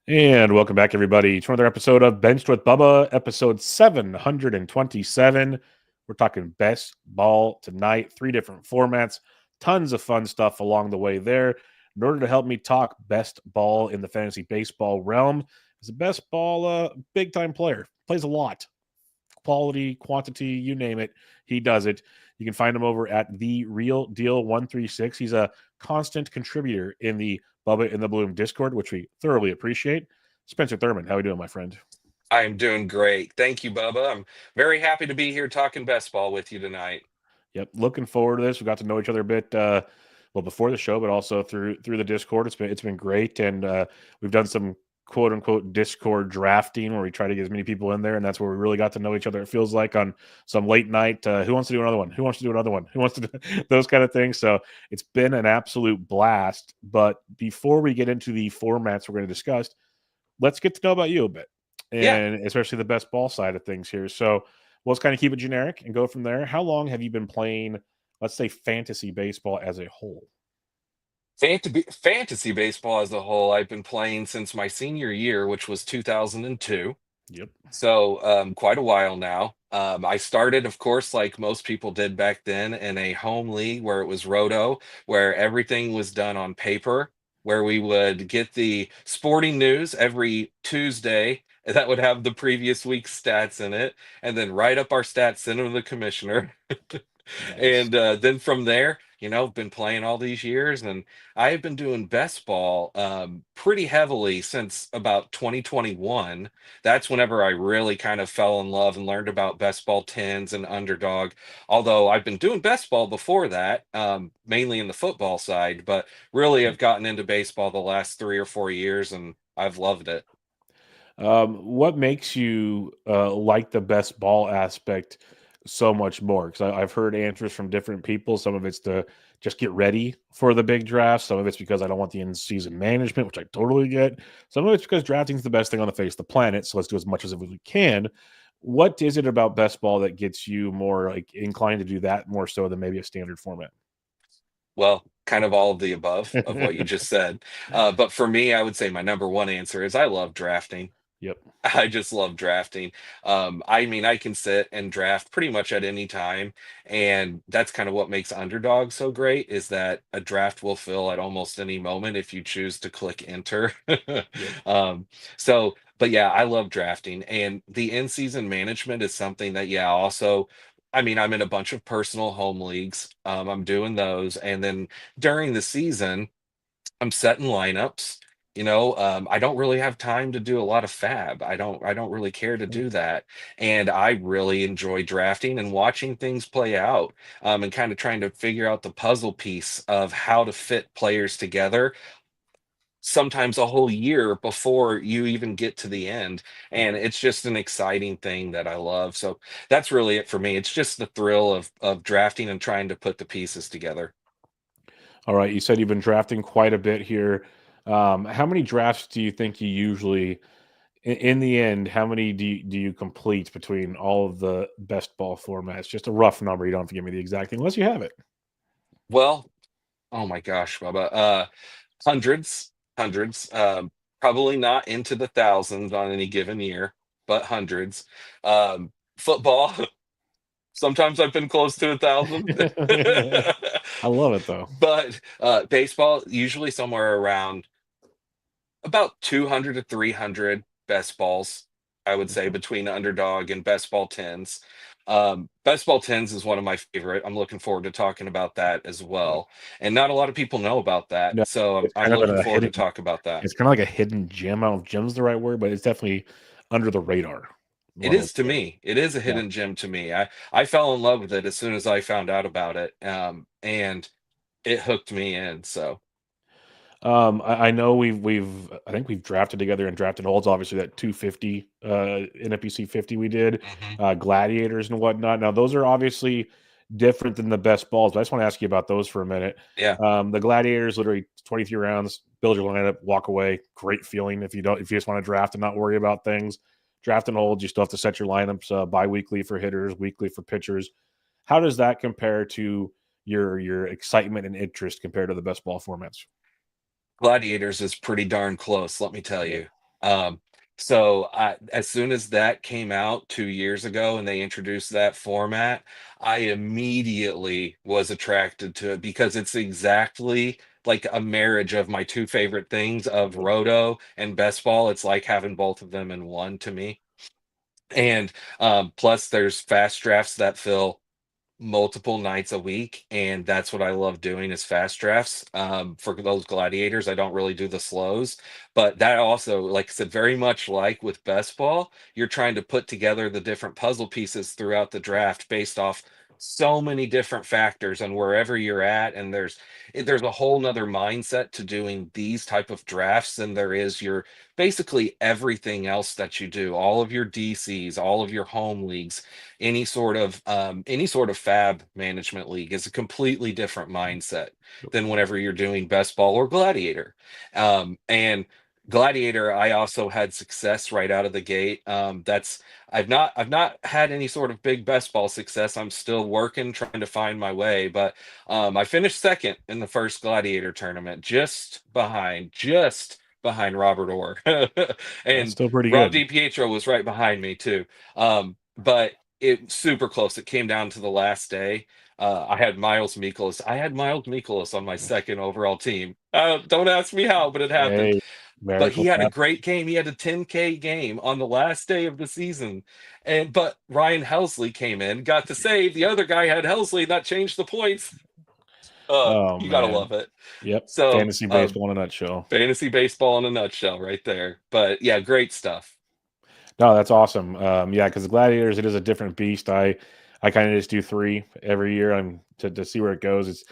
And welcome back, everybody, to another episode of Benched with Bubba, episode 727. We're talking best ball tonight, three different formats, tons of fun stuff along the way there. In order to help me talk best ball in the fantasy baseball realm, is a best ball big time player, plays a lot, quality, quantity, you name it, he does it. You can find him over at the Real Deal 136. He's a constant contributor in the Bubba in the Bloom Discord, which we thoroughly appreciate. Spencer Thurmond, how are we doing, my friend? I am doing great. Thank you, Bubba. I'm very happy to be here talking best ball with you tonight. Yep, looking forward to this. We got to know each other a bit, well, before the show, but also through the Discord. It's been great, and we've done some quote unquote Discord drafting where we try to get as many people in there, and that's where we really got to know each other. It feels like on some late night, who wants to do another one? Who wants to do another one? Who wants to do those kind of things? So it's been an absolute blast. But before we get into the formats we're going to discuss, let's get to know about you a bit, Yeah, and especially the best ball side of things here. So let's kind of keep it generic and go from there. How long have you been playing, let's say, fantasy baseball as a whole? fantasy baseball as a whole, I've been playing since my senior year, which was 2002. Yep. So quite a while now. I started, of course, like most people did back then, in a home league where it was roto, where everything was done on paper, where we would get the sporting news every Tuesday that would have the previous week's stats in it, and then write up our stats, send them to the commissioner. Nice. And then from there, been playing all these years, and I have been doing best ball pretty heavily since about 2021. That's whenever I really kind of fell in love and learned about best ball tens and underdog. Although I've been doing best ball before that, mainly in the football side, but really I've gotten into baseball the last 3 or 4 years, and I've loved it. What makes you like the best ball aspect so much more? Because I've heard answers from different people. Some of it's to just get ready for the big draft. Some of it's because I don't want the in-season management, which I totally get. Some of it's because drafting is the best thing on the face of the planet. So let's do as much as we can. What is it about best ball that gets you more like inclined to do that more so than maybe a standard format? Well, kind of all of the above of what you just said. But for me, I would say my number one answer is I love drafting. Yep. I just love drafting. I mean, I can sit and draft pretty much at any time, and that's kind of what makes Underdog so great, is that a draft will fill at almost any moment if you choose to click enter. Yep. um, but yeah, I love drafting, and the in-season management is something that, yeah, also. I mean, I'm in a bunch of personal home leagues. I'm doing those, and then during the season, I'm setting lineups. I don't really have time to do a lot of fab. I don't really care to do that. And I really enjoy drafting and watching things play out, and kind of trying to figure out the puzzle piece of how to fit players together, sometimes a whole year before you even get to the end. And Right. it's just an exciting thing that I love. So that's really it for me. It's just the thrill of drafting and trying to put the pieces together. All right. You said you've been drafting quite a bit here. How many drafts do you think you usually, in the end, how many do you complete between all of the best ball formats? Just a rough number. You don't have to give me the exact thing unless you have it. Well, oh my gosh, Bubba. Hundreds, hundreds. Probably not into the thousands on any given year, but hundreds. Football. Sometimes I've been close to 1,000. I love it though. But baseball, usually somewhere around about 200 to 300 best balls, I would say, Mhm. between underdog and best ball tens. Best ball tens is one of my favorite. I'm looking forward to talking about that as Yeah. well. And not a lot of people know about that. No, So I'm, it's I'm kind of looking a forward to hidden. talk about that. It's kind of like a hidden gem. I don't know if gem's the right word, but it's definitely under the radar. It One way is to to put it. me. It is a Yeah. hidden gem to me. I fell in love with it as soon as I found out about it. And it hooked me in. So I know I think we've drafted together and drafted holds. Obviously, that 250 NFBC 50 we did, mhm. gladiators and whatnot. Now those are obviously different than the best balls, but I just want to ask you about those for a minute. Yeah. The gladiators, literally 23 rounds, build your lineup, walk away. Great feeling if you just want to draft and not worry about things. Draft and hold, you still have to set your lineups bi-weekly for hitters, weekly for pitchers. How does that compare to your excitement and interest compared to the best ball formats? Gladiators is pretty darn close, let me tell Yeah. you. Um, as soon as that came out 2 years ago and they introduced that format, I immediately was attracted to it because it's exactly like a marriage of my two favorite things of Yep. roto and best ball. It's like having both of them in one to me. And plus, there's fast drafts that fill multiple nights a week, and that's what I love doing is fast drafts. For those gladiators, I don't really do the slows, but that also, like I said, very much like with best ball, you're trying to put together the different puzzle pieces throughout the draft based off so many different factors and wherever you're at. And there's a whole nother mindset to doing these type of drafts than there is your basically everything else that you do, all of your DCs, all of your home leagues, any sort of fab management league is a completely different mindset Yep. than whenever you're doing best ball or gladiator. And gladiator, I also had success right out of the gate. That's I've not had any sort of big best ball success. I'm still working, trying to find my way, but I finished second in the first gladiator tournament, just behind Robert Orr. That's And still pretty Rob good. DiPietro was right behind me too. But it super close. It came down to the last day. I had Miles Mikolas. I had Miles Mikolas on my second overall team. Don't ask me how, but it happened. Hey, But he miracles had a happen. great game. He had a 10K game on the last day of the season. But Ryan Helsley came in, got to save. The other guy had Helsley, that changed the points. Oh You gotta man. love it. Yep. So Fantasy baseball in a nutshell. fantasy baseball in a nutshell, right there. But yeah, great stuff. No, that's awesome. Yeah, because the Gladiators, it is a different beast. I kind of just do three every year to see where it goes. It's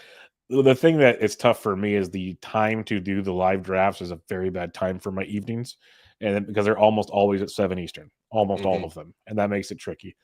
the thing that it's tough for me is the time to do the live drafts is a very bad time for my evenings, because they're almost always at 7 Eastern, almost all Hmm. of them, and that makes it tricky.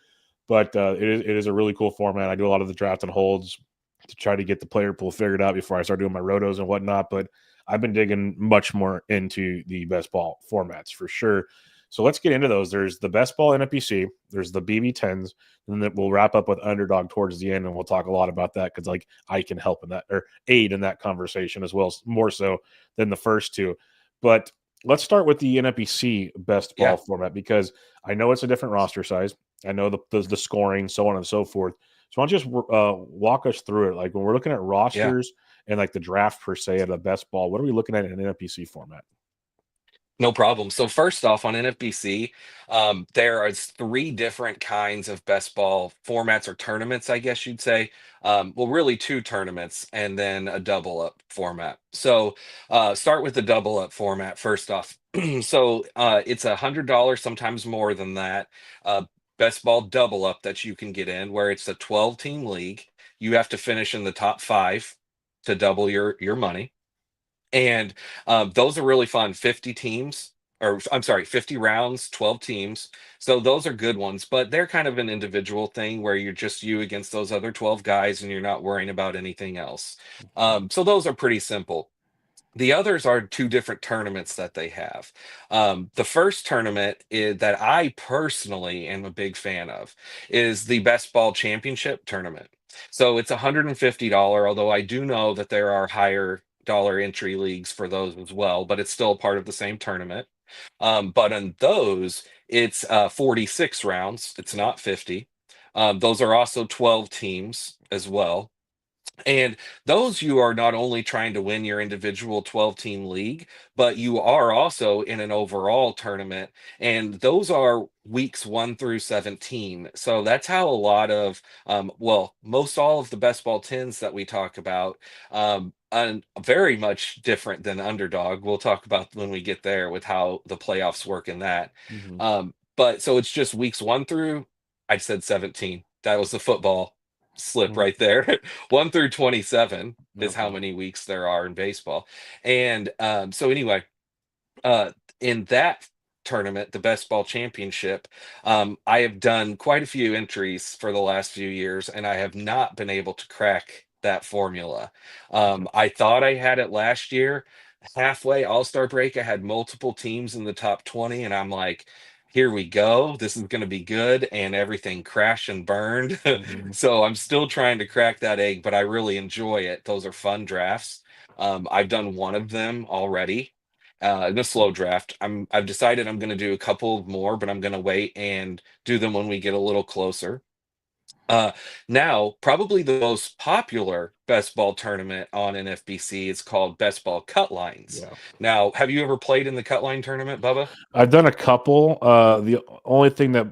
But it is a really cool format. I do a lot of the draft and holds to try to get the player pool figured out before I start doing my rotos and whatnot. But I've been digging much more into the best ball formats for sure. So let's get into those. There's the best ball NFBC, there's the BB10s, and then we'll wrap up with underdog towards the end, and we'll talk a lot about that because like I can help in that or aid in that conversation as well, more so than the first two. But let's start with the NFBC best ball Yeah, format because I know it's a different roster size. I know the scoring, so on and so forth. So why don't you just walk us through it? Like when we're looking at yeah. rosters and like the draft per se at a best ball, what are we looking at in an NFPC format? No problem. So first off, on NFBC, there are three different kinds of best ball formats or tournaments, I guess you'd say. Well, really two tournaments and then a double up format. So start with the double up format first off. So it's $100, sometimes more than that. Uh, Best ball double up that you can get in, where it's a 12-team league. You have to finish in the top five to double your money. And those are really fun. 50 teams, or I'm sorry, 50 rounds, 12 teams. So those are good ones, but they're kind of an individual thing where you're just you against those other 12 guys and you're not worrying about anything else. So those are pretty simple. The others are two different tournaments that they have. The first tournament that I personally am a big fan of is the Best Ball Championship tournament. So it's $150, although I do know that there are higher dollar entry leagues for those as well, but it's still part of the same tournament. But on those, it's 46 rounds, it's not 50. Those are also 12 teams as well. And those you are not only trying to win your individual 12-team league, but you are also in an overall tournament. And those are weeks 1 through 17. So that's how a lot of, well, most all of the best ball tens that we talk about, and very much different than underdog. We'll talk about when we get there with how the playoffs work in that. Mm-hmm. But so it's just weeks 1 through, I said 17. That was the football slip Mm-hmm. right there. 1 through 27 is how Okay. many weeks there are in baseball. And so anyway, uh, in that tournament, the Best Ball Championship, I have done quite a few entries for the last few years, and I have not been able to crack that formula. Okay. I thought I had it last year. Halfway All-Star break, I had multiple teams in the top 20, and I'm like, here we go. This is going to be good. And everything crashed and burned. Mm-hmm. So I'm still trying to crack that egg, but I really enjoy it. Those are fun drafts. I've done one of them already, in a slow draft. I've decided I'm going to do a couple more, but I'm going to wait and do them when we get a little closer. Uh, Now, probably the most popular best ball tournament on NFBC is called Best Ball Cut Lines. Yeah. Now, have you ever played in the cut line tournament, Bubba? I've done a couple. The only thing that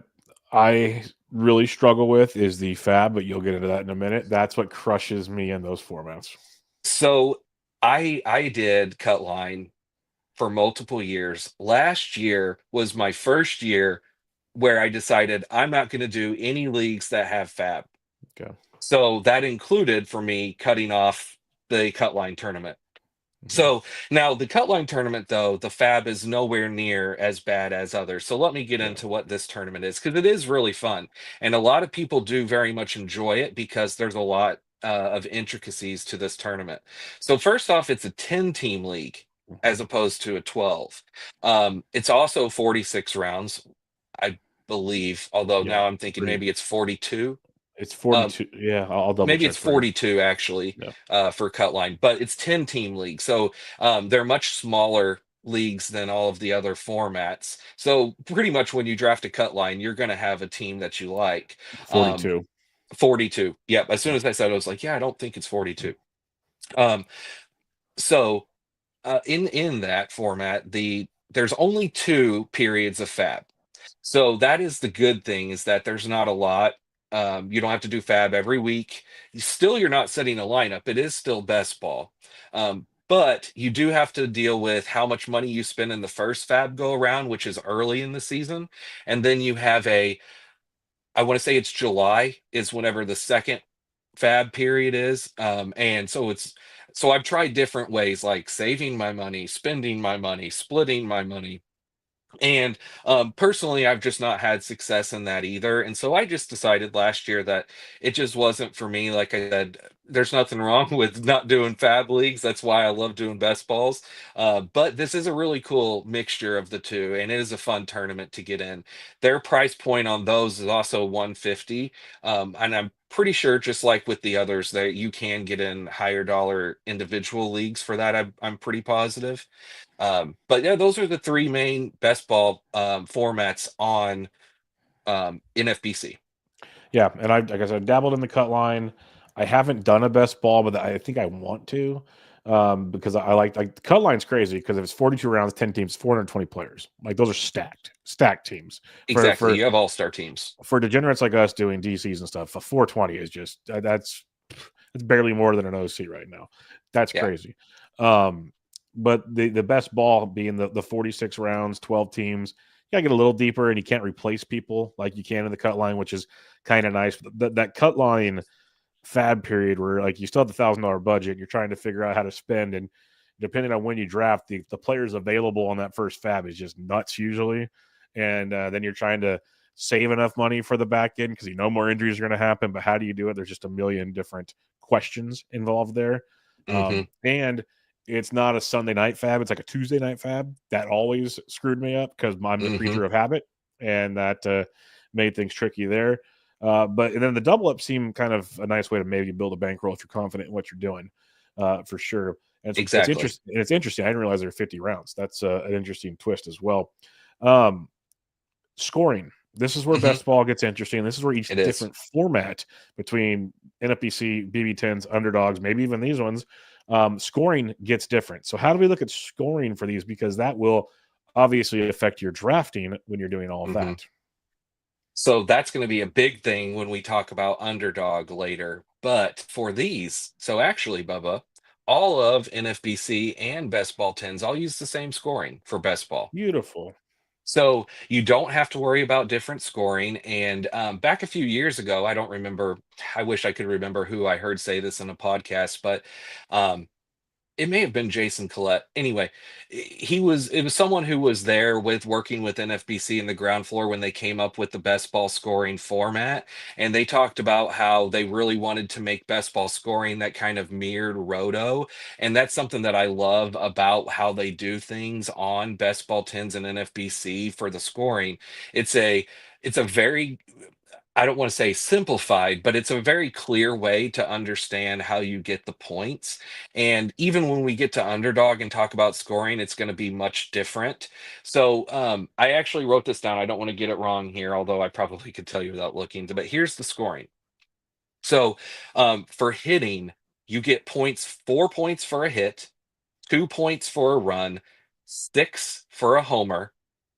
I really struggle with is the fab, but you'll get into that in a minute. That's what crushes me in those formats. So I did cut line for multiple years. Last year was my first year where I decided I'm not going to do any leagues that have fab. Okay. So that included for me cutting off the cut line tournament. Mhm. So now the cut line tournament, though, the fab is nowhere near as bad as others. So let me get Yeah. into what this tournament is because it is really fun. And a lot of people do very much enjoy it because there's a lot of intricacies to this tournament. So, first off, it's a 10 team league as Mhm. opposed to a 12. It's also 46 rounds, I believe, although Yeah. now I'm thinking Pretty. maybe it's 42. It's Um, 42. Yeah, I'll double Maybe check it's for you. 42 actually Yeah. for cut line, but it's 10 team league. So they're much smaller leagues than all of the other formats. So pretty much when you draft a cut line, you're going to have a team that you like. Um, 42. 42. Yep. As soon Yeah. as I said it, I was like, yeah, I don't think it's 42. Um, so in that format, there's only two periods of fab. So that is the good thing is that there's not a lot. You don't have to do fab every week. You're not setting a lineup. It is still best ball. But you do have to deal with how much money you spend in the first fab go around, which is early in the season. And then you have I want to say it's July is whenever the second fab period is. And so I've tried different ways like saving my money, spending my money, splitting my money, and personally, I've just not had success in that either. And so I just decided last year that it just wasn't for me. Like I said, there's nothing wrong with not doing fab leagues. That's why I love doing best balls. But this is a really cool mixture of the two, and it is a fun tournament to get in. Their price point on those is also 150. And I'm pretty sure, just like with the others, that you can get in higher dollar individual leagues for that. I'm pretty positive. But yeah, those are the three main best ball formats on NFBC. Yeah, and I like I said, dabbled in the cut line. I haven't done a best ball, but I think I want to because I like the cut line's crazy because if it's 42 rounds, 10 teams, 420 players. Like those are stacked teams. For Exactly. for You have all-star teams. for degenerates like us doing DCs and stuff, a 420 is just that's barely more than an OC right now. That's Yeah. crazy. Um, but the best ball being the 46 rounds, 12 teams, you gotta get a little deeper and you can't replace people like you can in the cut line, which is kind of nice. That cut line fab period where like you still have the $1,000 budget, you're trying to figure out how to spend, and depending on when you draft, the players available on that first fab is just nuts usually, and then you're trying to save enough money for the back end because you know more injuries are going to happen. But how do you do it? There's just a million different questions involved there, Hmm. and it's not a Sunday night fab; it's like a Tuesday night fab. That always screwed me up because I'm the Hmm. creature of habit, and that made things tricky there. But and then the double up seemed kind of a nice way to maybe build a bankroll if you're confident in what you're doing, for sure. And it's Exactly. interesting. And it's interesting. I didn't realize there are 50 rounds. That's an interesting twist as well. Um, Scoring. This is where Hmm. best ball gets interesting. This is where each It is. different format between NFBC, BB10s, underdogs, maybe even these ones, scoring gets different. So how do we look at scoring for these? Because that will obviously affect your drafting when you're doing all of Hmm. that. So that's going to be a big thing when we talk about underdog later. But for these, so actually, Bubba, all of NFBC and best ball tens all use the same scoring for best ball. Beautiful. So you don't have to worry about different scoring. And back a few years ago, I don't remember, I wish I could remember who I heard say this in a podcast, but um, it may have been Jason Collette. Anyway, it was someone who was there with working with NFBC in the ground floor when they came up with the best ball scoring format. And they talked about how they really wanted to make best ball scoring that kind of mirrored roto. And that's something that I love about how they do things on best ball tens and NFBC for the scoring. It's a it's a very I don't want to say simplified, but it's a very clear way to understand how you get the points. And even when we get to Underdog and talk about scoring, it's going to be much different. So I actually wrote this down. I don't want to get it wrong here, although I probably could tell you without looking. But here's the scoring. So for hitting, you get points, 4 points for a hit, 2 points for a run, 6 for a homer,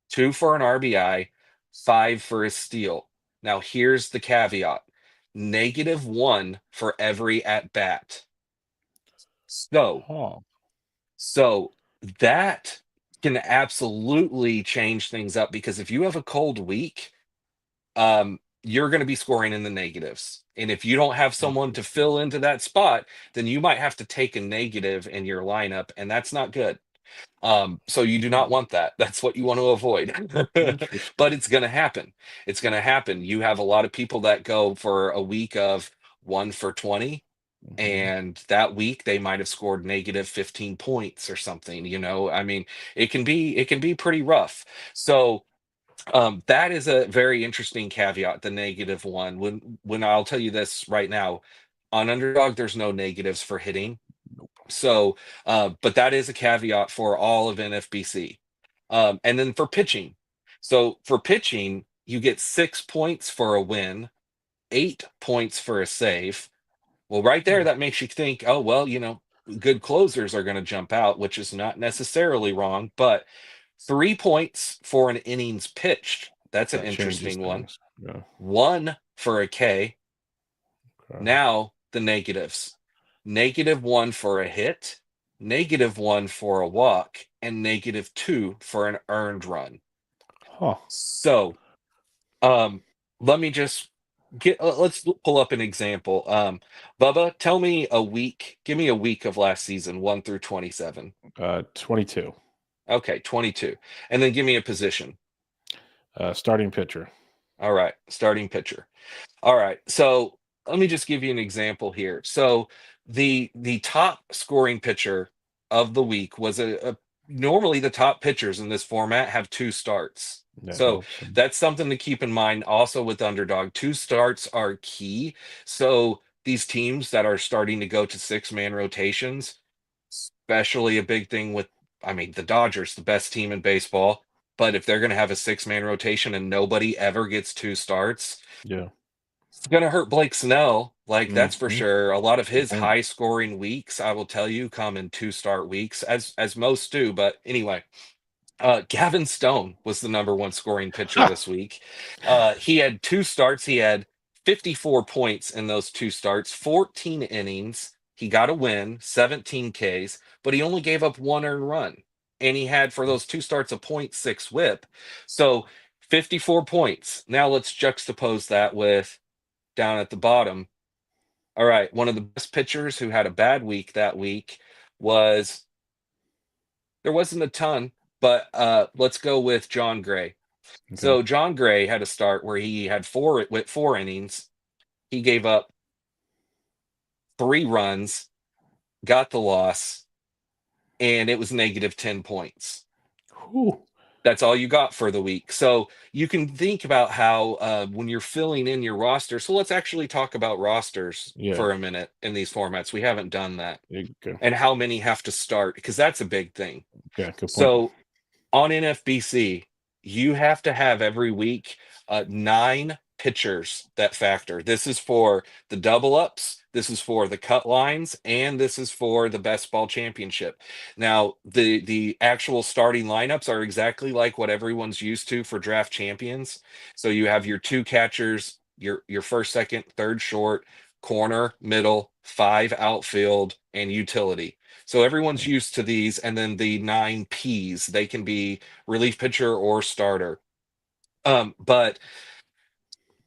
2 for an RBI, 5 for a steal. Now, here's the caveat: -1 for every at bat. So, Oh, so that can absolutely change things up because if you have a cold week, you're going to be scoring in the negatives. And if you don't have someone to interesting. fill into that spot, then you might have to take a negative in your lineup, and that's not good. So you do not Hmm, want that. That's what you want to avoid. But interesting. it's going to happen. It's going to happen. You have a lot of people that go for a week of 1 for 20, Hmm. and that week they might have scored -15 points or something. I mean, it can be pretty rough. So that is a very interesting caveat, the -1. When I'll tell you this right now, on Underdog, there's no negatives for hitting. Nope. So, but that is a caveat for all of NFBC. And then for pitching, so for pitching, you get 6 points for a win, 8 points for a save. Well, right there, Hmm, that makes you think, oh, well, good closers are going to jump out, which is not necessarily wrong, but 3 points for an innings pitched. That's an that changes interesting one. things. Yeah. 1 for a K. Okay. Now the negatives: -1 for a hit, -1 for a walk, and -2 for an earned run. Huh. So, um, let me just let's pull up an example. Bubba, tell me a week. Give me a week of last season, 1 through 27. 22. Okay, 22. And then give me a position. Starting pitcher. All right, starting pitcher. All right. So let me just give you an example here. So the top scoring pitcher of the week was normally the top pitchers in this format have 2 starts. That So helps him. that's something to keep in mind also with Underdog. 2 starts are key. So these teams that are starting to go to 6-man rotations, especially a big thing with, I mean, the Dodgers, the best team in baseball. But if they're going to have a 6-man rotation and nobody ever gets 2 starts, Yeah. it's gonna hurt Blake Snell, like, that's for Hmm. sure. A lot of Good his point. high-scoring weeks, I will tell you, come in 2-start weeks, as most do, but anyway, Gavin Stone was the number 1 scoring pitcher Ha! this week. He had 2 starts, he had 54 points in those 2 starts, 14 innings, he got a win, 17 Ks, but he only gave up 1 earned run, and he had, for those 2 starts, a .6 WHIP. So, 54 points. Now let's juxtapose that with down at the bottom. All right, one of the best pitchers who had a bad week that week was, there wasn't a ton, but let's go with John Gray. Okay. So John Gray had a start where he had with 4 innings. He gave up 3 runs, got the loss, and it was -10 points. Whew. That's all you got for the week. So you can think about how when you're filling in your roster. So let's actually talk about rosters Yeah. for a minute in these formats. We haven't done that. Okay. And how many have to start, because that's a big thing. Okay. Good point. So on NFBC, you have to have every week 9 pitchers that factor. This is for the double ups, this is for the cut lines, and this is for the best ball championship. Now, the actual starting lineups are exactly like what everyone's used to for draft champions. So you have your 2 catchers, your first, second, third short, corner, middle, 5 outfield, and utility. So everyone's used to these, and then the 9 Ps, they can be relief pitcher or starter. But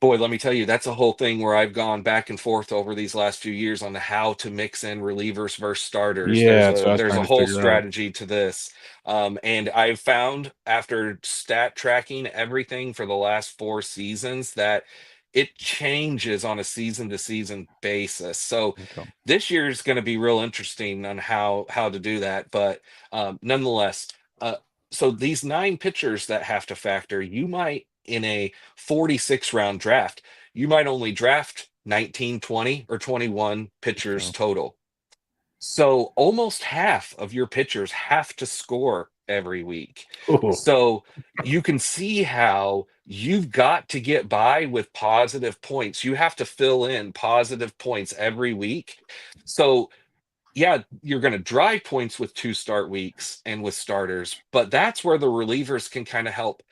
boy, let me tell you, that's a whole thing where I've gone back and forth over these last few years on how to mix in relievers versus starters. Yeah, There's that's a what I was there's trying a to whole figure out. strategy to this. And I've found after stat tracking everything for the last 4 seasons that it changes on a season to season basis. So Okay. this year is going to be real interesting on how to do that. But nonetheless, uh, so these 9 pitchers that have to factor, you might in a 46 round draft, you might only draft 19, 20, or 21 pitchers Okay. total. So almost half of your pitchers have to score every week. Oh, So you can see how you've got to get by with positive points. You have to fill in positive points every week. So yeah, you're going to drive points with 2 start weeks and with starters, but that's where the relievers can kind of help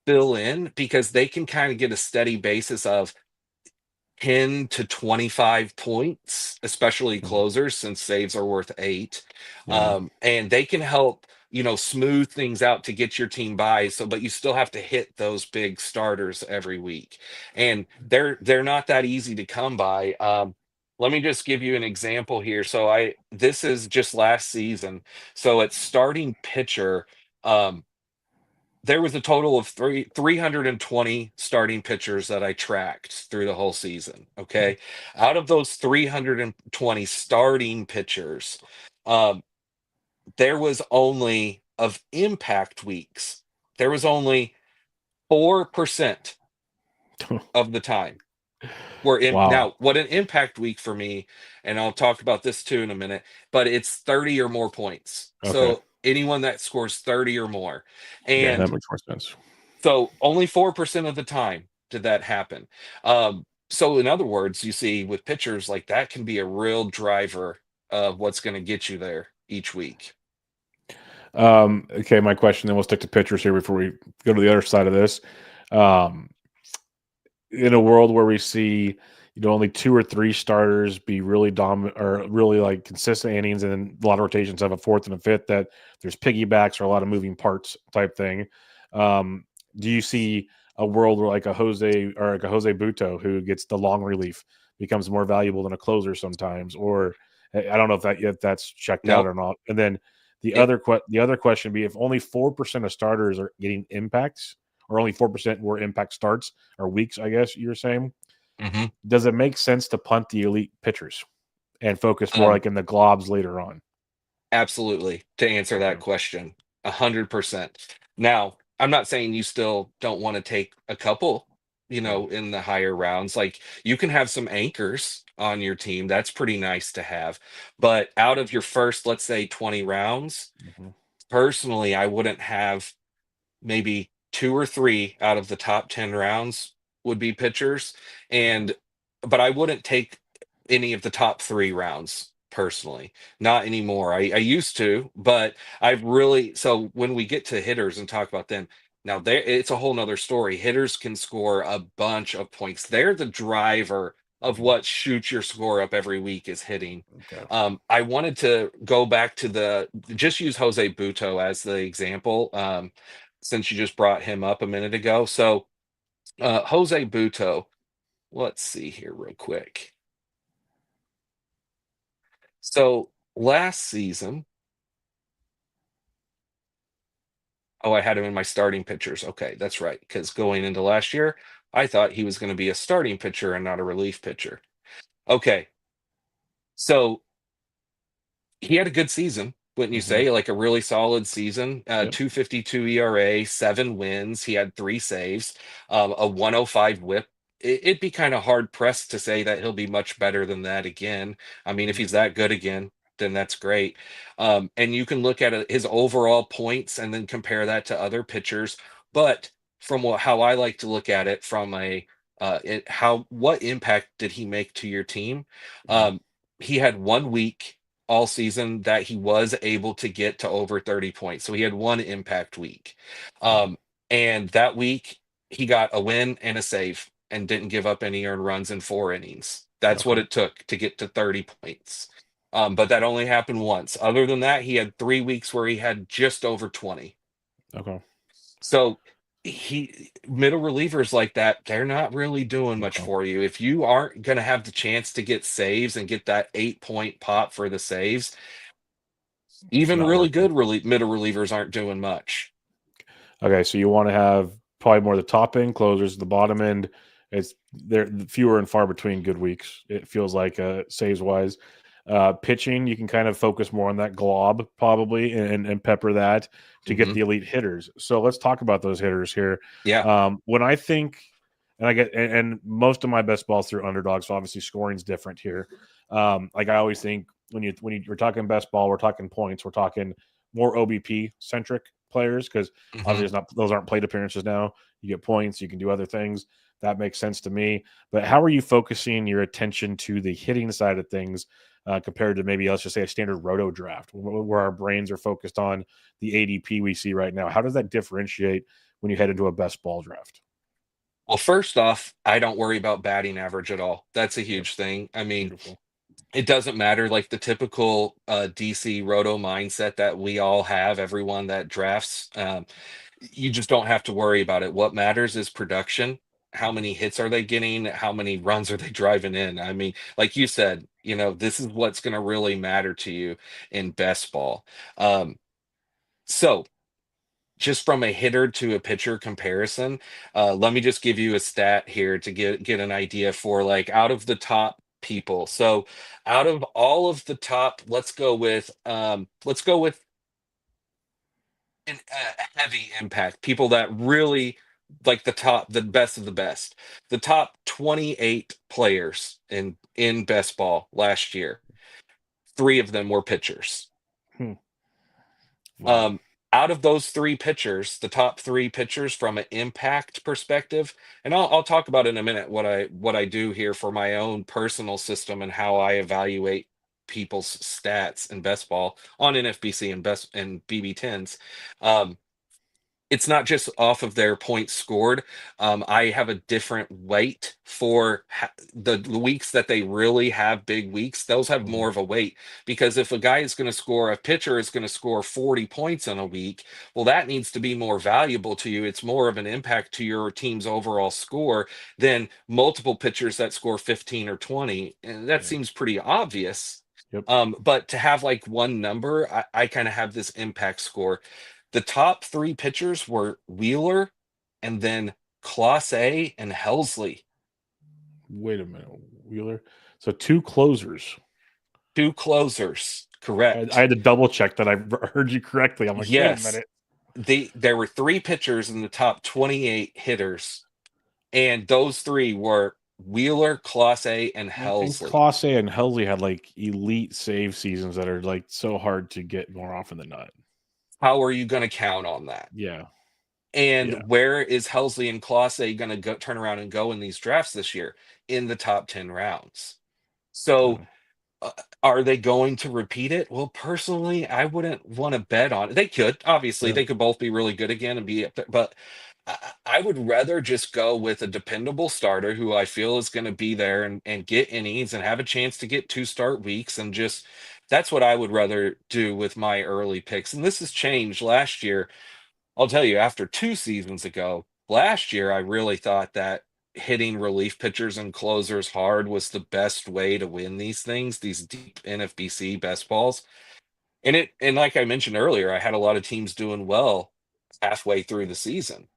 fill in because they can kind of get a steady basis of 10 to 25 points, especially mhm. closers, since saves are worth 8. Yeah. And they can help, smooth things out to get your team by. So, but you still have to hit those big starters every week. And they're not that easy to come by. Let me just give you an example here. So this is just last season. So it's starting pitcher. Um, there was a total of 320 starting pitchers that I tracked through the whole season. Okay. Out of those 320 starting pitchers, um, there was only of impact weeks, there was only 4% of the time were in. Wow. Now, what an impact week for me, and I'll talk about this too in a minute, but it's 30 or more points. Okay. So anyone that scores 30 or more. Yeah, that And makes more sense. so only 4% of the time did that happen. So in other words, you see with pitchers like that can be a real driver of what's going to get you there each week. Okay, my question, then we'll stick to pitchers here before we go to the other side of this. Um, in a world where we see, only 2 or 3 starters be really dominant or really like consistent innings, and then a lot of rotations have a fourth and a fifth that there's piggybacks or a lot of moving parts type thing. Um, do you see a world where like a Jose or like a Jose Buto who gets the long relief becomes more valuable than a closer sometimes? Or I don't know if that's checked out Nope. or not. And then It, the other question be if only 4% of starters are getting impacts, or only 4% were impact starts or weeks, I guess you're saying. mhm. Does it make sense to punt the elite pitchers and focus more um, like in the globs later on? Absolutely. To answer that Okay. question, 100%. Now, I'm not saying you still don't want to take a couple, Yeah. in the higher rounds. Like you can have some anchors on your team. That's pretty nice to have. But out of your first, let's say 20 rounds, Mhm. personally, I wouldn't have maybe 2 or 3 out of the top 10 rounds would be pitchers. And but I wouldn't take any of the top 3 rounds personally. Not anymore. I used to, but I've really, so when we get to hitters and talk about them, now there it's a whole nother story. Hitters can score a bunch of points. They're the driver of Mhm. what shoots your score up every week is hitting. Okay. I wanted to go back to just use Jose Buto as the example. Since you just brought him up a minute ago. So, Jose Buto, let's see here real quick. So, last season, oh, I had him in my starting pitchers. Okay, that's right. Because going into last year, I thought he was going to be a starting pitcher and not a relief pitcher. Okay, so he had a good season, wouldn't you Mhm. say? Like a really solid season. Yep. 252 ERA, 7 wins. He had 3 saves, a 105 whip. It'd be kind of hard pressed to say that he'll be much better than that again. I mean, if Mhm. he's that good again, then that's great. And you can look at his overall points and then compare that to other pitchers. But from how I like to look at it, from what impact did he make to your team? Mhm. Um, he had 1 week all season that he was able to get to over 30 points. So he had one impact week. Mhm. Um, and that week he got a win and a save and didn't give up any earned runs in 4 innings. That's what Okay. it took to get to 30 points. But that only happened once. Other than that, he had 3 weeks where he had just over 20. Okay. So middle relievers like that, they're not really doing much Okay. for you. If you aren't going to have the chance to get saves and get that 8 point pop for the saves, It's even not really working. good middle relievers aren't doing much. Okay, so you want to have probably more the top end closers, the bottom end. It's there fewer and far between good weeks. It feels like saves wise. Pitching, you can kind of focus more on that glob probably and pepper that to get Hmm. the elite hitters. So let's talk about those hitters here. Yeah. When I think And I get and most of my best balls through Underdog, so obviously scoring's different here. Like I always think we're talking best ball, we're talking points, we're talking more OBP centric players because obviously Mhm. it's not those aren't plate appearances now. You get points, you can do other things. That makes sense to me. But how are you focusing your attention to the hitting side of things compared to maybe let's just say a standard roto draft where our brains are focused on the ADP we see right now? How does that differentiate when you head into a best ball draft? Well, first off, I don't worry about batting average at all. That's a Yep, huge thing. I mean, beautiful. it doesn't matter, like the typical DC roto mindset that we all have, everyone that drafts. You just don't have to worry about it. What matters is production. How many hits are they getting? How many runs are they driving in? I mean, like you said, this is what's going to really matter to you in best ball. Um, so just from a hitter to a pitcher comparison, let me just give you a stat here to get an idea for like out of the top people. So out of all of the top, let's go with a heavy impact, people that really like the best of the best. The top 28 players in best ball last year, three of them were pitchers. Hmm. Wow. Um, Out of those three pitchers, the top three pitchers from an impact perspective, and I'll talk about in a minute what I do here for my own personal system and how I evaluate people's stats in best ball on NFBC and best and BB10s. Um, it's not just off of their points scored. I have a different weight for the weeks that they really have big weeks. Those have Mhm. more of a weight because if a pitcher is going to score 40 points in a week, well, that needs to be more valuable to you. It's more of an impact to your team's overall score than multiple pitchers that score 15 or 20. And that Yeah. seems pretty obvious. Yep. But to have like one number, I kind of have this impact score. The top three pitchers were Wheeler and then Clase and Helsley. Wait a minute, Wheeler. So two closers. Two closers, I correct. had to double check that I heard you correctly. I'm like, wait a Yes. minute. There were three pitchers in the top 28 hitters, and those three were Wheeler, Clase, and And Helsley. Classe and Helsley had like elite save seasons that are like so hard to get more often than not. How are you going to count on that? Yeah. Yeah. And where is Helsley and Clase going to go turn around and go in these drafts this year? In the top 10 rounds. So Yeah. Uh, are they going to repeat it? Well, personally, I wouldn't want to bet on it. They could, obviously, Yeah. they could both be really good again and be up there, but I would rather just go with a dependable starter who I feel is going to be there and get innings and have a chance to get two start weeks and just that's what I would rather do with my early picks. And this has changed last year. I'll tell you, after 2 seasons ago, last year, I really thought that hitting relief pitchers and closers hard was the best way to win these things, these deep NFBC best balls. And like I mentioned earlier, I had a lot of teams doing well halfway through the season.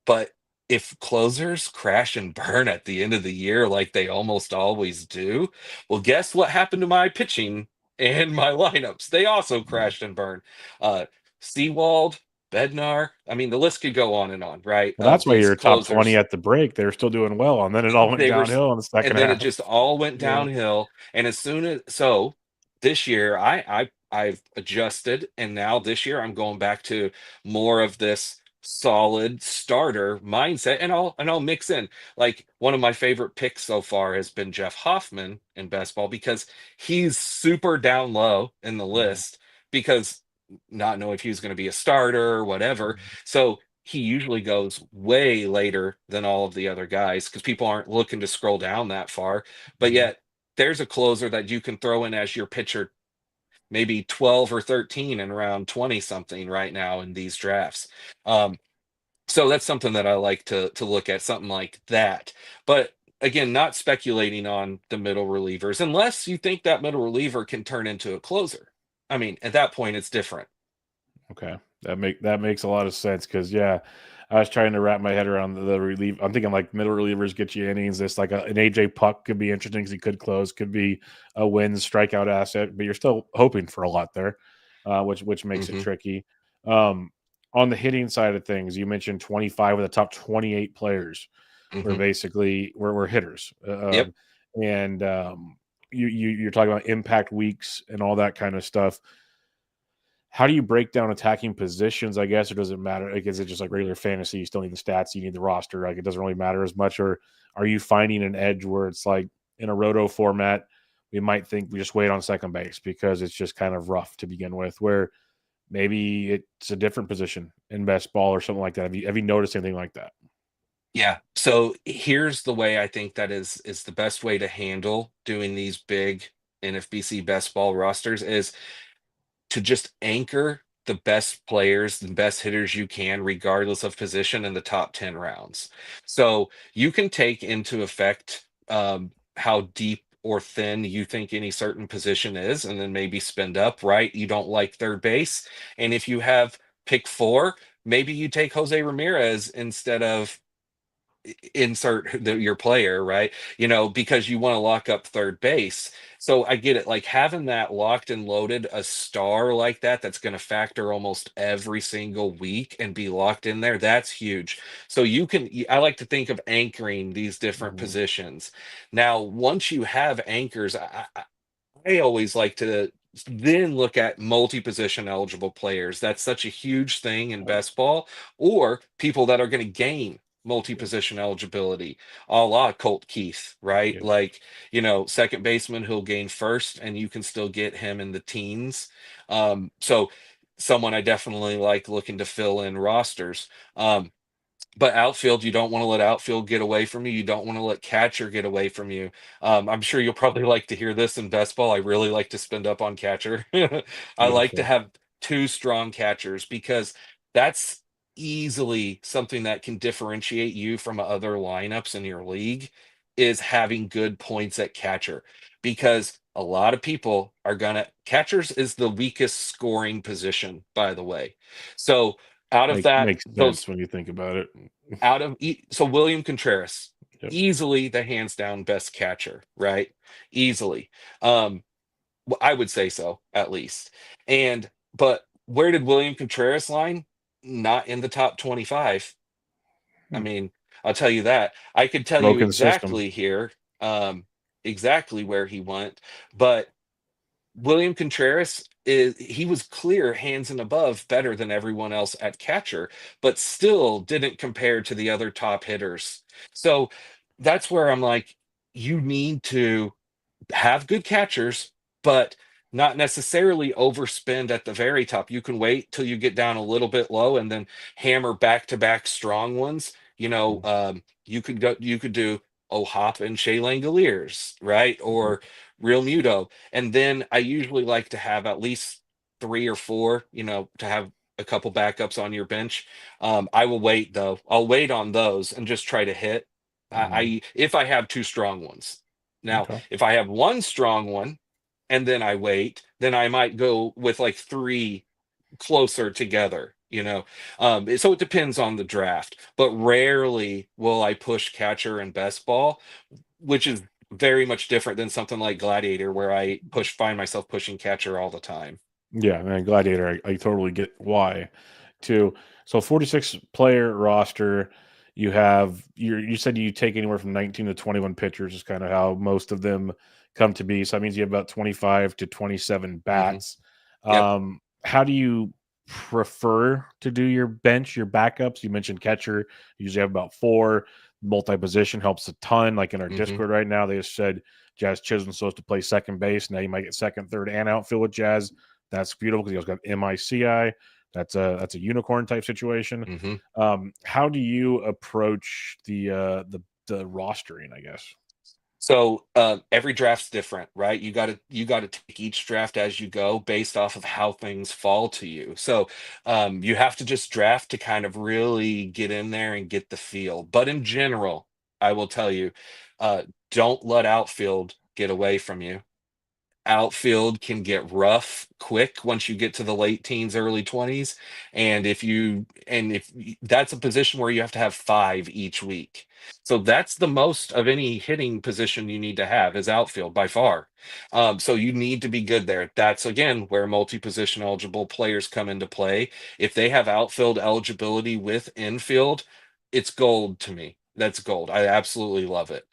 But if closers crash and burn at the end of the year like they almost always do, well, guess what happened to my pitching and my lineups? They also crashed and burned. Uh, Seawald, Bednar, I mean, the list could go on and on, right? Well, Of that's why these you're top 20 closers. at the break. They were still doing well, and then it all went They were, downhill in the second and then it half. just all went Yeah. downhill. And as soon as so this year, I've adjusted, and now this year I'm going back to more of this solid starter mindset, and I'll mix in like one of my favorite picks so far has been Jeff Hoffman in best ball because he's super down low in the Mhm. list because not know if he was going to be a starter or whatever. So he usually goes way later than all of the other guys because people aren't looking to scroll down that far. But Mhm. yet, there's a closer that you can throw in as your pitcher, maybe 12 or 13 in round 20 something right now in these drafts. Um, so that's something that I like to look at, something like that. But again, not speculating on the middle relievers unless you think that middle reliever can turn into a closer. I mean, at that point, it's different. Okay, that makes a lot of sense because yeah, I was trying to wrap my head around the relief. I'm thinking like middle relievers get you innings. This like an AJ Puck could be interesting because he could close, could be a wins strikeout asset, but you're still hoping for a lot there, which makes it Hmm. tricky. Um, on the hitting side of things, you mentioned 25 of the top 28 players. We're Hmm. basically we're hitters, Yep. and you're talking about impact weeks and all that kind of stuff. How do you break down attacking positions? I guess, or does it matter? Like, is it just like regular fantasy? You still need the stats, you need the roster. Like, it doesn't really matter as much. Or are you finding an edge where it's like in a roto format, we might think we just wait on second base because it's just kind of rough to begin with. Where maybe it's a different position in best ball or something like that. Have you noticed anything like that? Yeah. So here's the way I think that is the best way to handle doing these big NFBC best ball rosters is to just anchor the best players, the best hitters you can, regardless of position in the top 10 rounds. So you can take into effect how deep or thin you think any certain position is, and then maybe spend up, right? You don't like third base. And if you have pick four, maybe you take Jose Ramirez instead of insert your player, right? Because you want to lock up third base. So I get it. Like having that locked and loaded, a star like that, that's going to factor almost every single week and be locked in there. That's huge. So I like to think of anchoring these different Mhm. positions. Now, once you have anchors, I always like to then look at multi-position eligible players. That's such a huge thing in best ball, or people that are going to gain multi-position eligibility, a la Colt Keith, right? Yeah. Like, second baseman who'll gain first, and you can still get him in the teens. So someone I definitely like looking to fill in rosters. But outfield, you don't want to let outfield get away from you. You don't want to let catcher get away from you. I'm sure you'll probably like to hear this in best ball. I really like to spend up on catcher. I like to Beautiful. have two strong catchers because that's easily something that can differentiate you from other lineups in your league is having good points at catcher because a lot of people are gonna catchers is the weakest scoring position, by the way. So out of that, Makes those sense when you think about it. so William Contreras, Yep. easily the hands down best catcher, right? Easily. Um, I would say so, at least. But where did William Contreras line? Not in the top 25. I Hmm. mean, I'll tell you that. I could tell you Broken system. exactly here, exactly where he went, but William Contreras he was clear hands and above better than everyone else at catcher, but still didn't compare to the other top hitters. So that's where I'm like, you need to have good catchers, but not necessarily overspend at the very top. You can wait till you get down a little bit low and then hammer back to back strong ones. Mm, You could do Ohop and Shea Langoliers, right? mhm, Or Real Muto. And then I usually like to have at least three or four, to have a couple backups on your bench. I will wait though. I'll wait on those and just try to hit. mhm. If I have two strong ones. Now, Okay. if I have one strong one and then I wait, then I might go with like three closer together, so it depends on the draft, but rarely will I push catcher and best ball, which is very much different than something like Gladiator, where I find myself pushing catcher all the time. Yeah, man, Gladiator, I totally get why too. So 46 player roster, you said you take anywhere from 19 to 21 pitchers is kind of how most of them come to be. So that means you have about 25 to 27 Hmm. bats. Yep. How do you prefer to do your bench, your backups? You mentioned catcher, you usually have about four. Multi-position helps a ton. Like in our Hmm. Discord right now, they just said Jazz Chisholm's supposed to play second base. Now you might get second, third, and outfield with Jazz. That's beautiful because he also got MICI. That's a unicorn type situation. Hmm. How do you approach the rostering? I guess. So every draft's different, right? You got to take each draft as you go based off of how things fall to you. So you have to just draft to kind of really get in there and get the feel. But in general, I will tell you, uh, don't let outfield get away from you. Outfield can get rough quick once you get to the late teens, early 20s. That's a position where you have to have five each week. So that's the most of any hitting position you need to have is outfield by far. So you need to be good there. That's again where multi-position eligible players come into play. If they have outfield eligibility with infield, it's gold to me. That's gold. I absolutely love it.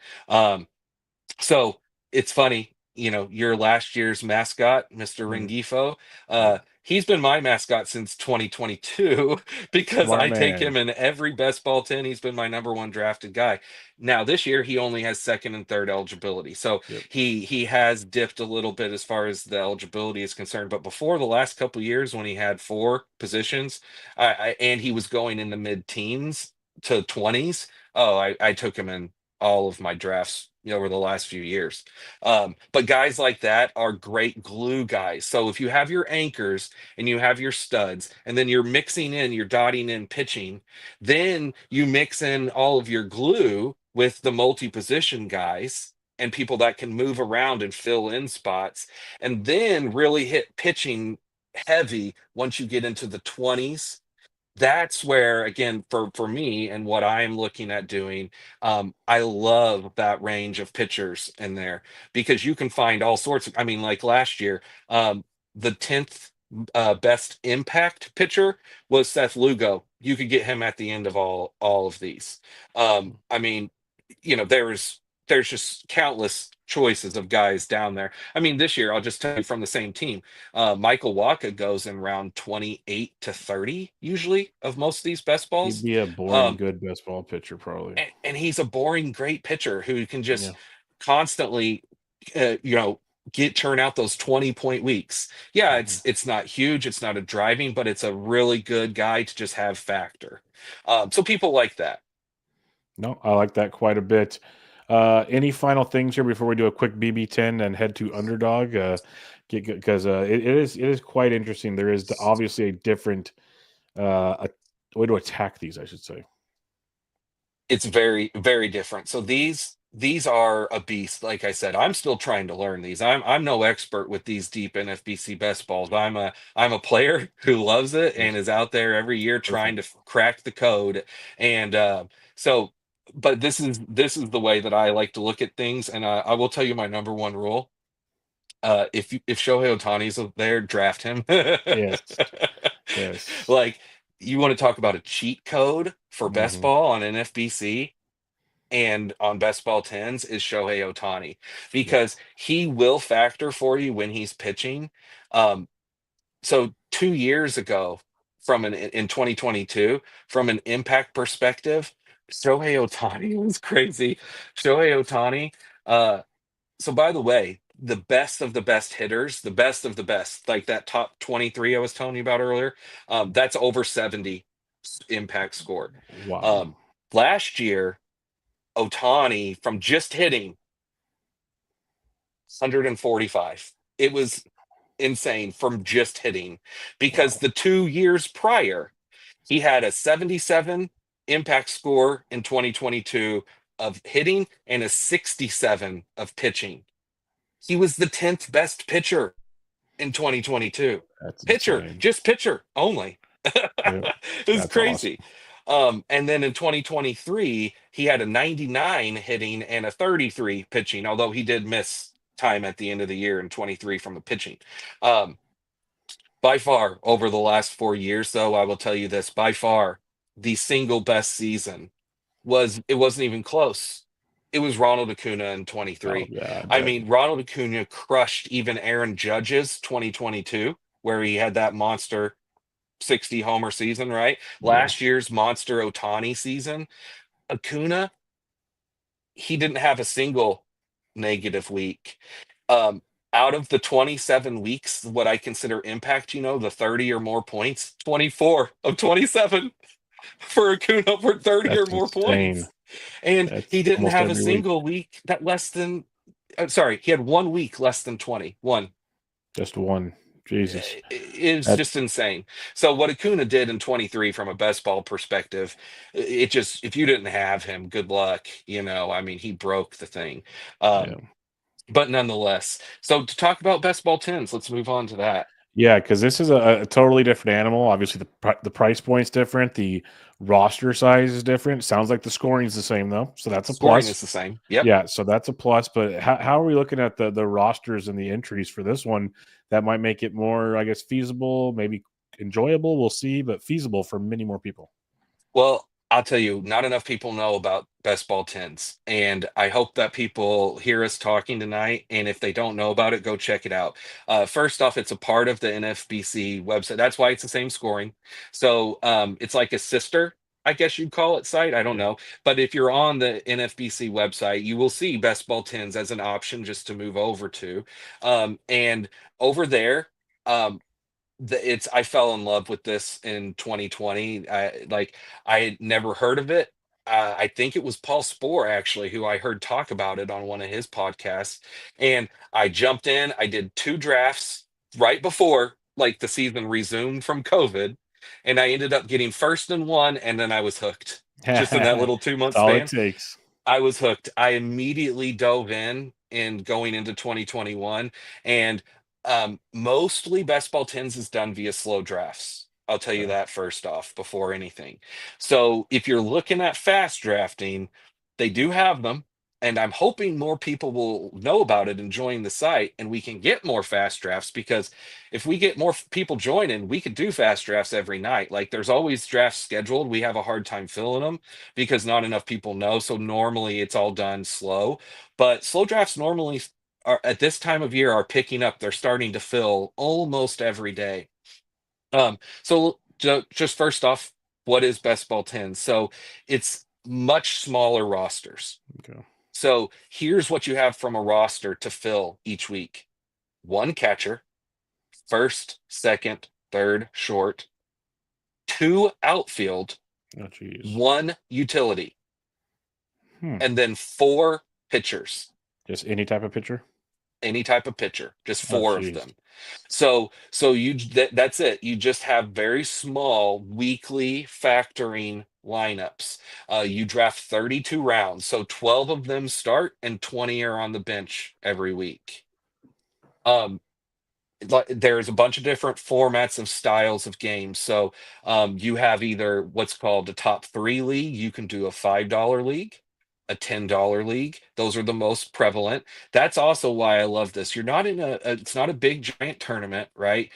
So it's funny, your last year's mascot, Mr. Mhm. Rengifo, Yeah. he's been my mascot since 2022 because Smart I take man. him in every best ball 10. He's been my number one drafted guy. Now this year he only has second and third eligibility. So Yep. he has dipped a little bit as far as the eligibility is concerned. But before the last couple years when he had four positions, and he was going in the mid-teens to 20s, oh, I took him in all of my drafts over the last few years. But guys like that are great glue guys. So if you have your anchors and you have your studs, and then you're dotting in pitching, then you mix in all of your glue with the multi-position guys and people that can move around and fill in spots, and then really hit pitching heavy once you get into the 20s. That's where, again, for me and what I'm looking at doing, I love that range of pitchers in there because you can find all sorts of, I mean, like last year, the 10th best impact pitcher was Seth Lugo. You could get him at the end of all of these. I mean, there's just countless choices of guys down there. I mean, this year I'll just tell you from the same team, Michael Waka goes in round 28 to 30 usually of most of these best He'd balls. be a boring Um, good best ball pitcher, probably. and he's a boring, great pitcher who can Yeah. just constantly, uh, you know, get turn out those 20-point weeks. Yeah, Mhm. it's not huge, it's not a driving, but it's a really good guy to just have factor. So people like that. No, I like that quite a bit. Any final things here before we do a quick BB10 and head to Underdog? Because it is quite interesting. There is obviously a different way to attack these, I should say. It's very, very different. So these are a beast. Like I said, I'm still trying to learn these. I'm no expert with these deep NFBC best balls. I'm a player who loves it and Yes, is out there every year trying to perfect. crack the code. And so, but this is the way that I like to look at things. And I will tell you my number one rule. If Shohei Ohtani's there, draft him. Yes, yes. Like, you want to talk about a cheat code for best Hmm. ball on NFBC and on best ball tens is Shohei Ohtani Yep. because he will factor for you when he's pitching. Um, so 2 years ago, from an in 2022, from an impact perspective, Shohei Ohtani was crazy. Shohei Ohtani. So by the way, the best of the best hitters, the best of the best, like that top 23 I was telling you about earlier, that's over 70 impact score. Wow. Um, Last year, Otani from just hitting 145. It was insane from just hitting because Wow. the 2 years prior, he had a 77 impact score in 2022 of hitting and a 67 of pitching. He was the 10th best pitcher in 2022. That's Pitcher, insane. just pitcher only. Yep. It's That's awesome. crazy. And then in 2023, he had a 99 hitting and a 33 pitching, although he did miss time at the end of the year in 23 from the pitching. Um, by far, over the last 4 years, though, I will tell you this, by far, the single best season it wasn't even close. It was Ronald Acuna in Oh 23. yeah, I I bet. mean, Ronald Acuna crushed even Aaron Judge's 2022, where he had that monster 60 homer season, right? Yeah. Last year's monster Otani season. Acuna, he didn't have a single negative week. Um, Out of the 27 weeks, what I consider impact, the 30 or more points, 24 of 27 for Acuna for 30 or That's more insane. points. And That's he didn't almost have a every week. single week that less than, sorry, he had 1 week less than 20. One. Just one. Jesus. It's That's just insane. So what Acuna did in 23 from a best ball perspective, it just, if you didn't have him, good luck. I mean, he broke the thing. yeah. Um, but nonetheless, so to talk about best ball tens, let's move on to that. Yeah, because this is a totally different animal. Obviously, the price point's different. The roster size is different. Sounds like the scoring's the same though, so that's a Scoring plus. is the same. Yep. Yeah, so that's a plus. But how are we looking at the rosters and the entries for this one? That might make it more, I guess, feasible, maybe enjoyable. We'll see, but feasible for many more people. Well, I'll tell you, not enough people know about best ball tens. And I hope that people hear us talking tonight. And if they don't know about it, go check it out. First off, it's a part of the NFBC website. That's why it's the same scoring. So it's like a sister, I guess you'd call it, site. I don't Yeah. know. But if you're on the NFBC website, you will see best ball tens as an option just to move over to. And over there, um, it's I fell in love with this in 2020. I had never heard of it. I think it was Paul Spohr actually who I heard talk about it on one of his podcasts, and I jumped in. I did two drafts right before like the season resumed from COVID, and I ended up getting first in one, and then I was hooked just in that little 2 month That's all it span. takes. I was hooked. I immediately dove in going into 2021, and mostly best ball tens is done via slow drafts. I'll tell you Okay. that first off before anything. So if you're looking at fast drafting, they do have them, and I'm hoping more people will know about it and join the site, and we can get more fast drafts because if we get more people joining, we could do fast drafts every night. Like there's always drafts scheduled. We have a hard time filling them because not enough people know. So normally it's all done slow, but slow drafts normally are at this time of year are picking up. They're starting to fill almost every day. Just first off, what is best ball 10? So it's much smaller rosters. Okay. So here's what you have from a roster to fill each week: one catcher, first, second, third, short, two outfield, Oh, jeez. one utility, Hmm. and then four pitchers, Just any type of pitcher? any type of pitcher, just Oh, four of jeez. them. That's it. You just have very small weekly factoring lineups. You draft 32 rounds, so 12 of them start and 20 are on the bench every week. Um, there's a bunch of different formats of styles of games. So you have either what's called a top three league. You can do a $5 league, a $10 league. Those are the most prevalent. That's also why I love this. You're not in it's not a big giant tournament, right?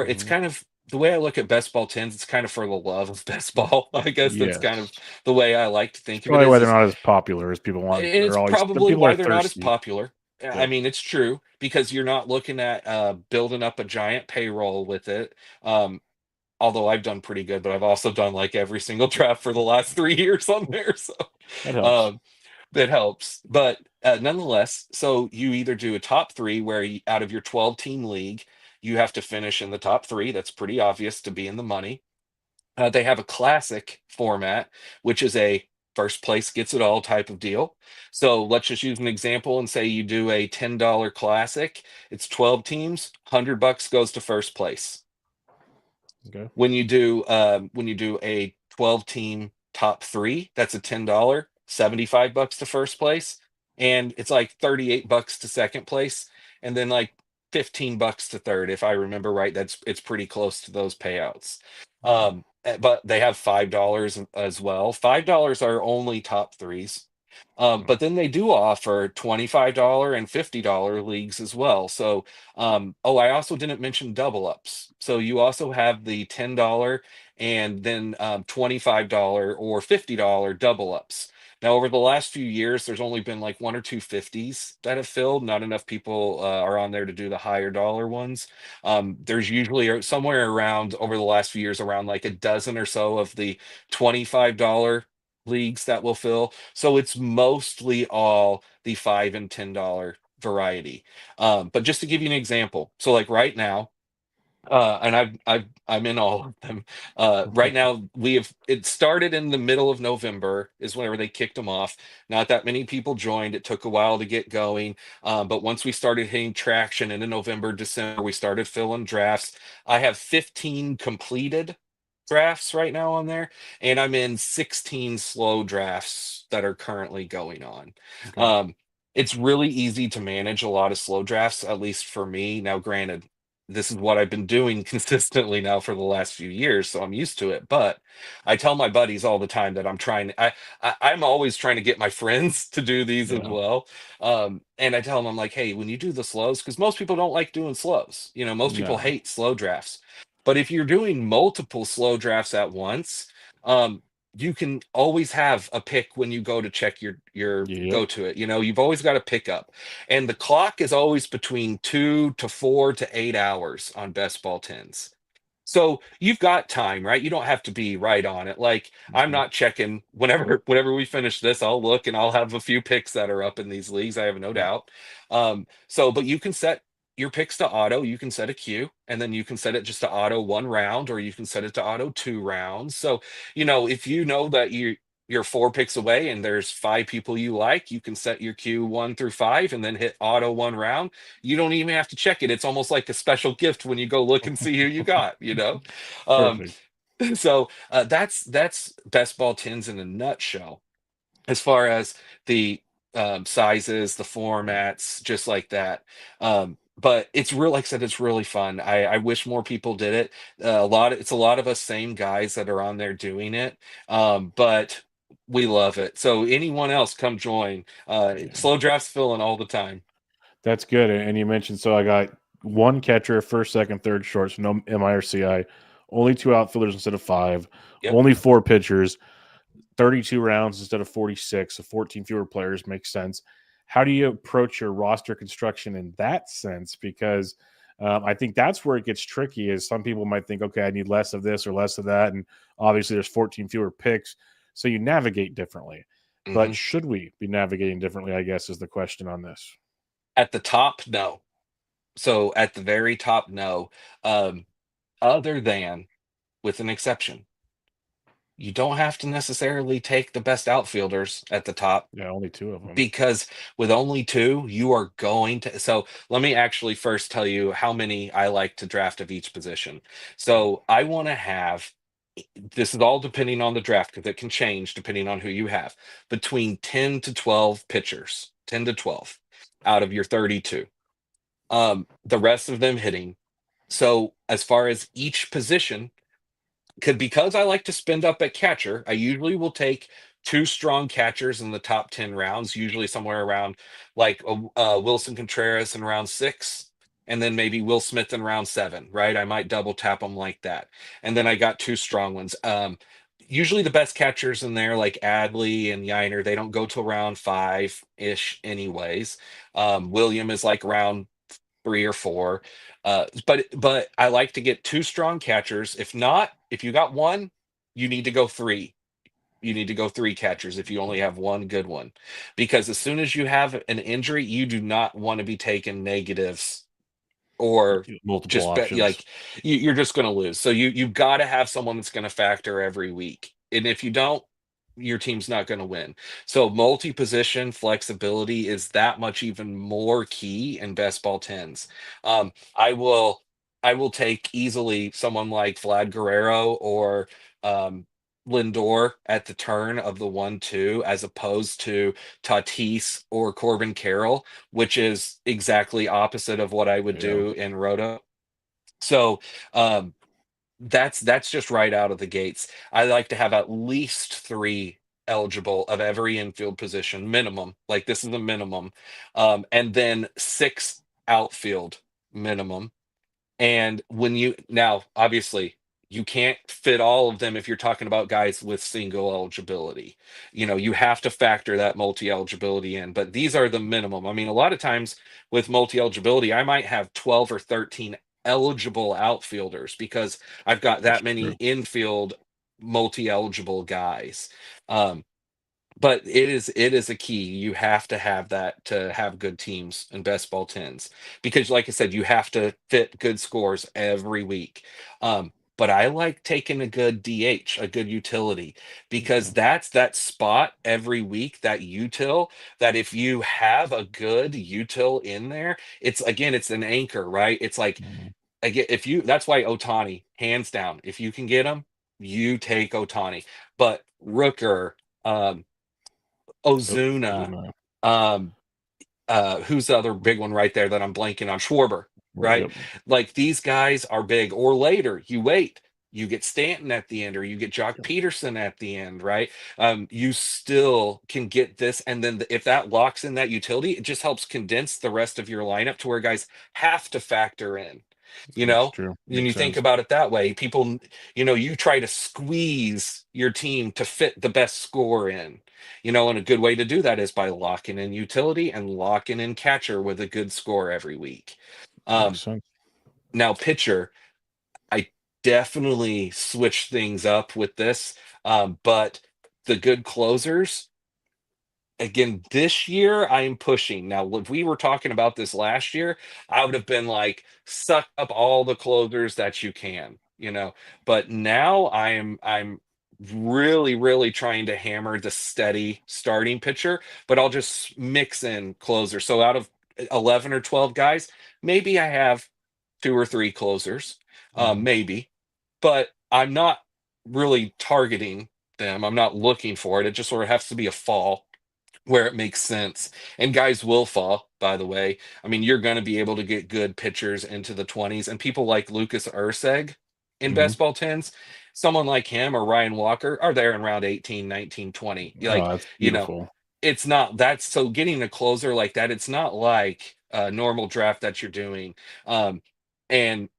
It's Mhm. kind of the way I look at best ball tens, it's kind of for the love of best ball. I guess that's kind of Yes. the way I like to It's think of it probably why they're is not as popular as people want. and it's They're always the probably people are why they're not as thirsty. popular. I Yep. mean, it's true because you're not looking at building up a giant payroll with it. Um, Although I've done pretty good, but I've also done like every single draft for the last 3 years on there, so That helps. um, that helps. But nonetheless, so you either do a top three where out of your 12-team league, you have to finish in the top three. That's pretty obvious to be in the money. They have a classic format, which is a first place gets it all type of deal. So let's just use an example and say you do a $10 classic. It's 12 teams, $100 goes to first place. Okay. When you do a 12 team top three, that's a $10, $75 to first place, and it's like $38 to second place, and then like $15 to third, if I remember right. It's pretty close to those payouts. Okay. But they have $5 as well. $5 are only top threes. Hmm. But then they do offer $25 and $50 leagues as well. So oh, I also didn't mention double ups. So you also have the $10 and then $25 or $50 double ups. Now, over the last few years, there's only been like one or two 50s that have filled. Not enough people are on there to do the higher dollar ones. There's usually somewhere around over the last few years around like a dozen or so of the $25 leagues that will fill. So it's mostly all the $5 and $10 variety. But just to give you an example, so like right now, and I'm in all of them. Right now, it started in the middle of November is whenever they kicked them off. Not that many people joined. It took a while to get going, but once we started hitting traction into November, December, we started filling drafts. I have 15 completed drafts right now on there, and I'm in 16 slow drafts that are currently going on. Okay. Um, it's really easy to manage a lot of slow drafts, at least for me. Now, granted, this is what I've been doing consistently now for the last few years, so I'm used to it. But I tell my buddies all the time that I'm always trying to get my friends to do these as Yeah. well. And I tell them, I'm like, hey, when you do the slows, because most people don't like doing slows. Most people No. hate slow drafts. But if you're doing multiple slow drafts at once, um, you can always have a pick when you go to check your Yep. go to it. You've always got a pickup, and the clock is always between 2 to 4 to 8 hours on best ball tens. So you've got time, right? You don't have to be right on it. Like, I'm Mhm. not checking whenever we finish this, I'll look and I'll have a few picks that are up in these leagues. I have no Yeah. doubt. But you can set your picks to auto. You can set a queue, and then you can set it just to auto 1 round, or you can set it to auto 2 rounds. So, if you know that you're 4 picks away and there's 5 people you like, you can set your queue 1 through 5 and then hit auto 1 round. You don't even have to check it. It's almost like a special gift when you go look and see who you got. Um, Perfect. that's best ball tens in a nutshell. As far as the sizes, the formats, just like that. But it's real, like I said, it's really fun. I wish more people did it. It's a lot of us same guys that are on there doing it. But we love it. So anyone else, come join. Yeah. Slow drafts filling all the time. That's good. And you mentioned, so I got one catcher, first, second, third, short, so no MI or CI, only two outfielders instead of five, Yep. only four pitchers, 32 rounds instead of 46, so 14 fewer players makes sense. How do you approach your roster construction in that sense? Because I think that's where it gets tricky. Is some people might think, okay, I need less of this or less of that, and obviously there's 14 fewer picks, so you navigate differently. But Hmm. should we be navigating differently? I guess is the question on this. At the top, no. So at the very top, no. Um, Other than, with an exception, you don't have to necessarily take the best outfielders at the top, Yeah, only two of them. because with only two, you are going to. So let me actually first tell you how many I like to draft of each position. So I want to have, this is all depending on the draft because it can change depending on who you have, between 10 to 12 pitchers, 10 to 12 out of your 32. The rest of them hitting. So as far as each position, because I like to spend up at catcher, I usually will take two strong catchers in the top 10 rounds, usually somewhere around like Wilson Contreras in round 6, and then maybe Will Smith in round 7, right? I might double tap them like that. And then I got two strong ones. Usually the best catchers in there, like Adley and Yiner, they don't go till round 5-ish anyways. William is like round 3 or 4. But I like to get two strong catchers. If not, if you got one, you need to go three. You need to go three catchers if you only have one good one, because as soon as you have an injury, you do not want to be taking negatives, or Multiple just bet options. like you're just going to lose. So you've got to have someone that's going to factor every week, and if you don't, your team's not going to win. So multi-position flexibility is that much even more key in best ball tens. um i will I will take easily someone like Vlad Guerrero or um Lindor at the turn of the 1-2, as opposed to Tatis or Corbin Carroll, which is exactly opposite of what I would Yeah. do in Roto. So um, that's just right out of the gates. I like to have at least three eligible of every infield position minimum. Like, this is the minimum, and then six outfield minimum. And when you now, obviously, you can't fit all of them if you're talking about guys with single eligibility. You have to factor that multi eligibility in, but these are the minimum. I mean, a lot of times with multi eligibility, I might have 12 or 13 eligible outfielders because I've got That's that many true. infield multi eligible guys. Um, but it is a key. You have to have that to have good teams and best ball tens, because like I said, you have to fit good scores every week. But I like taking a good DH, a good utility, because Okay. that's that spot every week, that util, that if you have a good util in there, it's, again, it's an anchor, right? It's like, Mhm. again, if you that's why Otani, hands down, if you can get him, you take Otani. But Rooker, um Yep. Ozuna, Ozuna. um, who's the other big one right there that I'm blanking on? Schwarber, right? Yep. Like, these guys are big. Or later, you wait, you get Stanton at the end, or you get Jock Yep. Peterson at the end, right? You still can get this, and then if that locks in that utility, it just helps condense the rest of your lineup to where guys have to factor in. You That's know, true. when you Makes think sense. about it that way, people, you try to squeeze your team to fit the best score in. And a good way to do that is by locking in utility and locking in catcher with a good score every week. Makes Um, sense. Now, pitcher, I definitely switch things up with this, but the good closers, again, this year I'm pushing. Now, if we were talking about this last year, I would have been like, suck up all the closers that you can. But now I'm really, really trying to hammer the steady starting pitcher, but I'll just mix in closers. So out of 11 or 12 guys, maybe I have two or three closers, Mhm. maybe, but I'm not really targeting them. I'm not looking for it. It just sort of has to be a fall where it makes sense. And guys will fall, by the way. I mean, you're going to be able to get good pitchers into the 20s, and people like Lucas Urseg in Mhm. best ball 10s, someone like him or Ryan Walker are there in round 18, 19, 20. Oh, Like, that's you know, beautiful. it's not that's so getting a closer like that, it's not like a normal draft that you're doing. And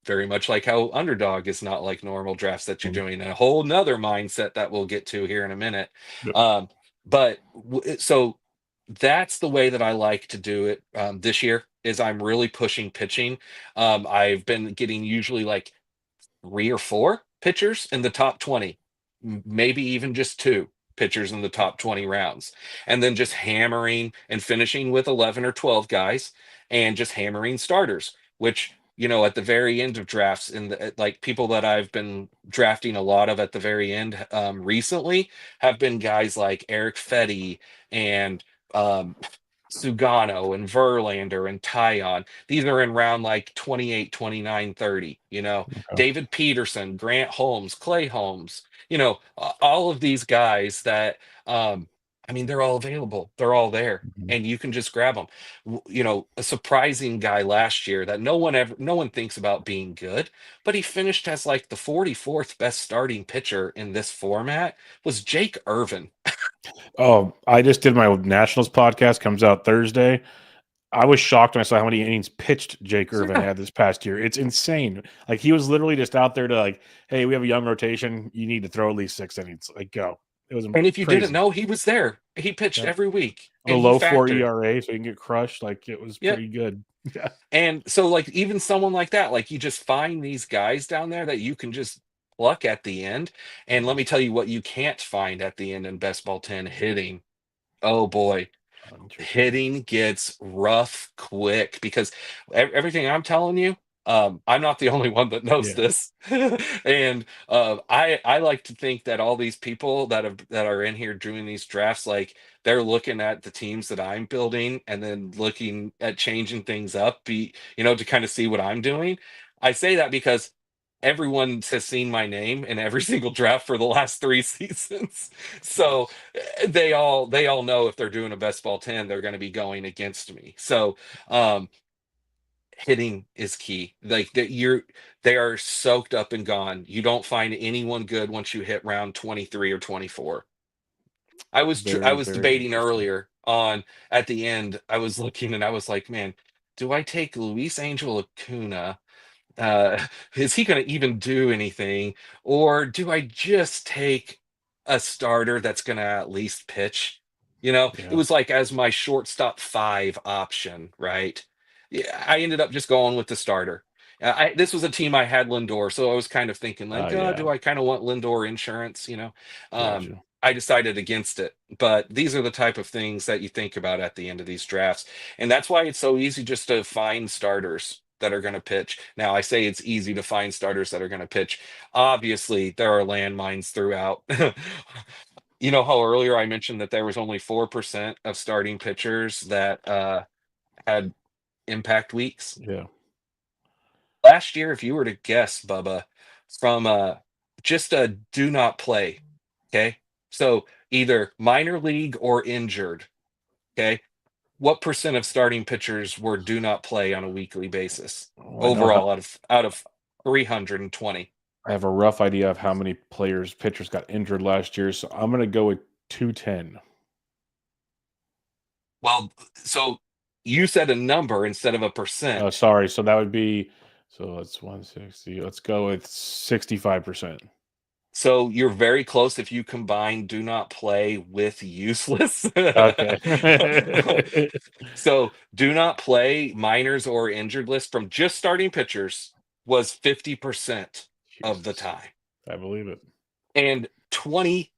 very much like how Underdog is not like normal drafts that you're Mhm. doing, a whole nother mindset that we'll get to here in a minute. Yep. But so that's the way that I like to do it this year is I'm really pushing pitching. I've been getting usually like three or four pitchers in the top 20, maybe even just two pitchers in the top 20 rounds, and then just hammering and finishing with 11 or 12 guys and just hammering starters, which, at the very end of drafts, like people that I've been drafting a lot of at the very end recently have been guys like Eric Fetty and um, Sugano and Verlander and Tyon. These are in round like 28, 29, 30. Okay. David Peterson, Grant Holmes, Clay Holmes, all of these guys that, I mean, they're all available. They're all there. Mhm. And you can just grab them. A surprising guy last year that no one thinks about being good, but he finished as like the 44th best starting pitcher in this format was Jake Irvin. Oh, I just did my Nationals podcast. Comes out Thursday. I was shocked when I saw how many innings pitched Jake Irvin Yeah. had this past year. It's insane. Like he was literally just out there to like, hey, we have a young rotation. You need to throw at least 6 innings. Like go. It was And if you didn't crazy. know, he was there. He pitched Yeah. every week On a and he low four factored. ERA, so you can get crushed. Like it was Yep. pretty good. Yeah. And so, like, even someone like that, like, you just find these guys down there that you can just pluck at the end. And let Mhm. me tell you what you can't find at the end in Best Ball 10 hitting. Oh boy, Interesting. hitting gets rough quick because everything I'm telling you, I'm not the only one that knows Yeah. this. And I like to think that all these people that are in here doing these drafts, like they're looking at the teams that I'm building and then looking at changing things up, to kind of see what I'm doing. I say that because everyone has seen my name in every single draft for the last 3 seasons. So they all know if they're doing a best ball 10, they're going to be going against me. So um hitting is key. Like that they are soaked up and gone. You don't find anyone good once you hit round 23 or 24. I Very, was very debating interesting. earlier on at the end. I was looking and I was like, man, do I take Luis Angel Acuna? uh, is he going to even do anything? Or do I just take a starter that's going to at least pitch? It Yeah. was like as my shortstop five option, right? Yeah, I ended up just going with the starter. This was a team I had Lindor, so I was kind of thinking like, Yeah. do I kind of want Lindor insurance? Gotcha. I decided against it. But these are the type of things that you think about at the end of these drafts. And that's why it's so easy just to find starters that are going to pitch. Now, I say it's easy to find starters that are going to pitch. Obviously, there are landmines throughout. You know how earlier I mentioned that there was only 4% of starting pitchers that had impact weeks? Yeah. Last year, if you were to guess, Bubba, from just a do not play, okay? So either minor league or injured, okay? What percent of starting pitchers were do not play on a weekly basis Oh, I know how. overall out of 320? I have a rough idea of how many pitchers got injured last year. So I'm gonna go with 210. Well, so you said a number instead of a percent. Sorry. So that would be So it's 160. Let's go with 65%. So you're very close if you combine do not play with useless. Okay. So do not play minors or injured list from just starting pitchers was 50% of the Jesus. time. I believe it. And 22%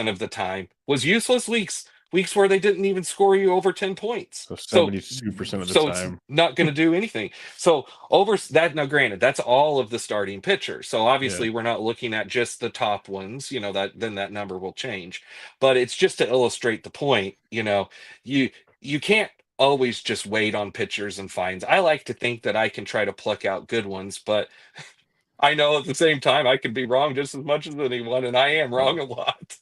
of the time was useless weeks where they didn't even score you over 10 points. So So 72% of the so it's time. not going to do anything. So over that, now granted, that's all of the starting pitchers. So Yeah. obviously we're not looking at just the top ones, that then that number will change. But it's just to illustrate the point, you you can't always just wait on pitchers and finds. I like to think that I can try to pluck out good ones, but I know at the same time I can be wrong just as much as anyone, and I am Yeah. wrong a lot.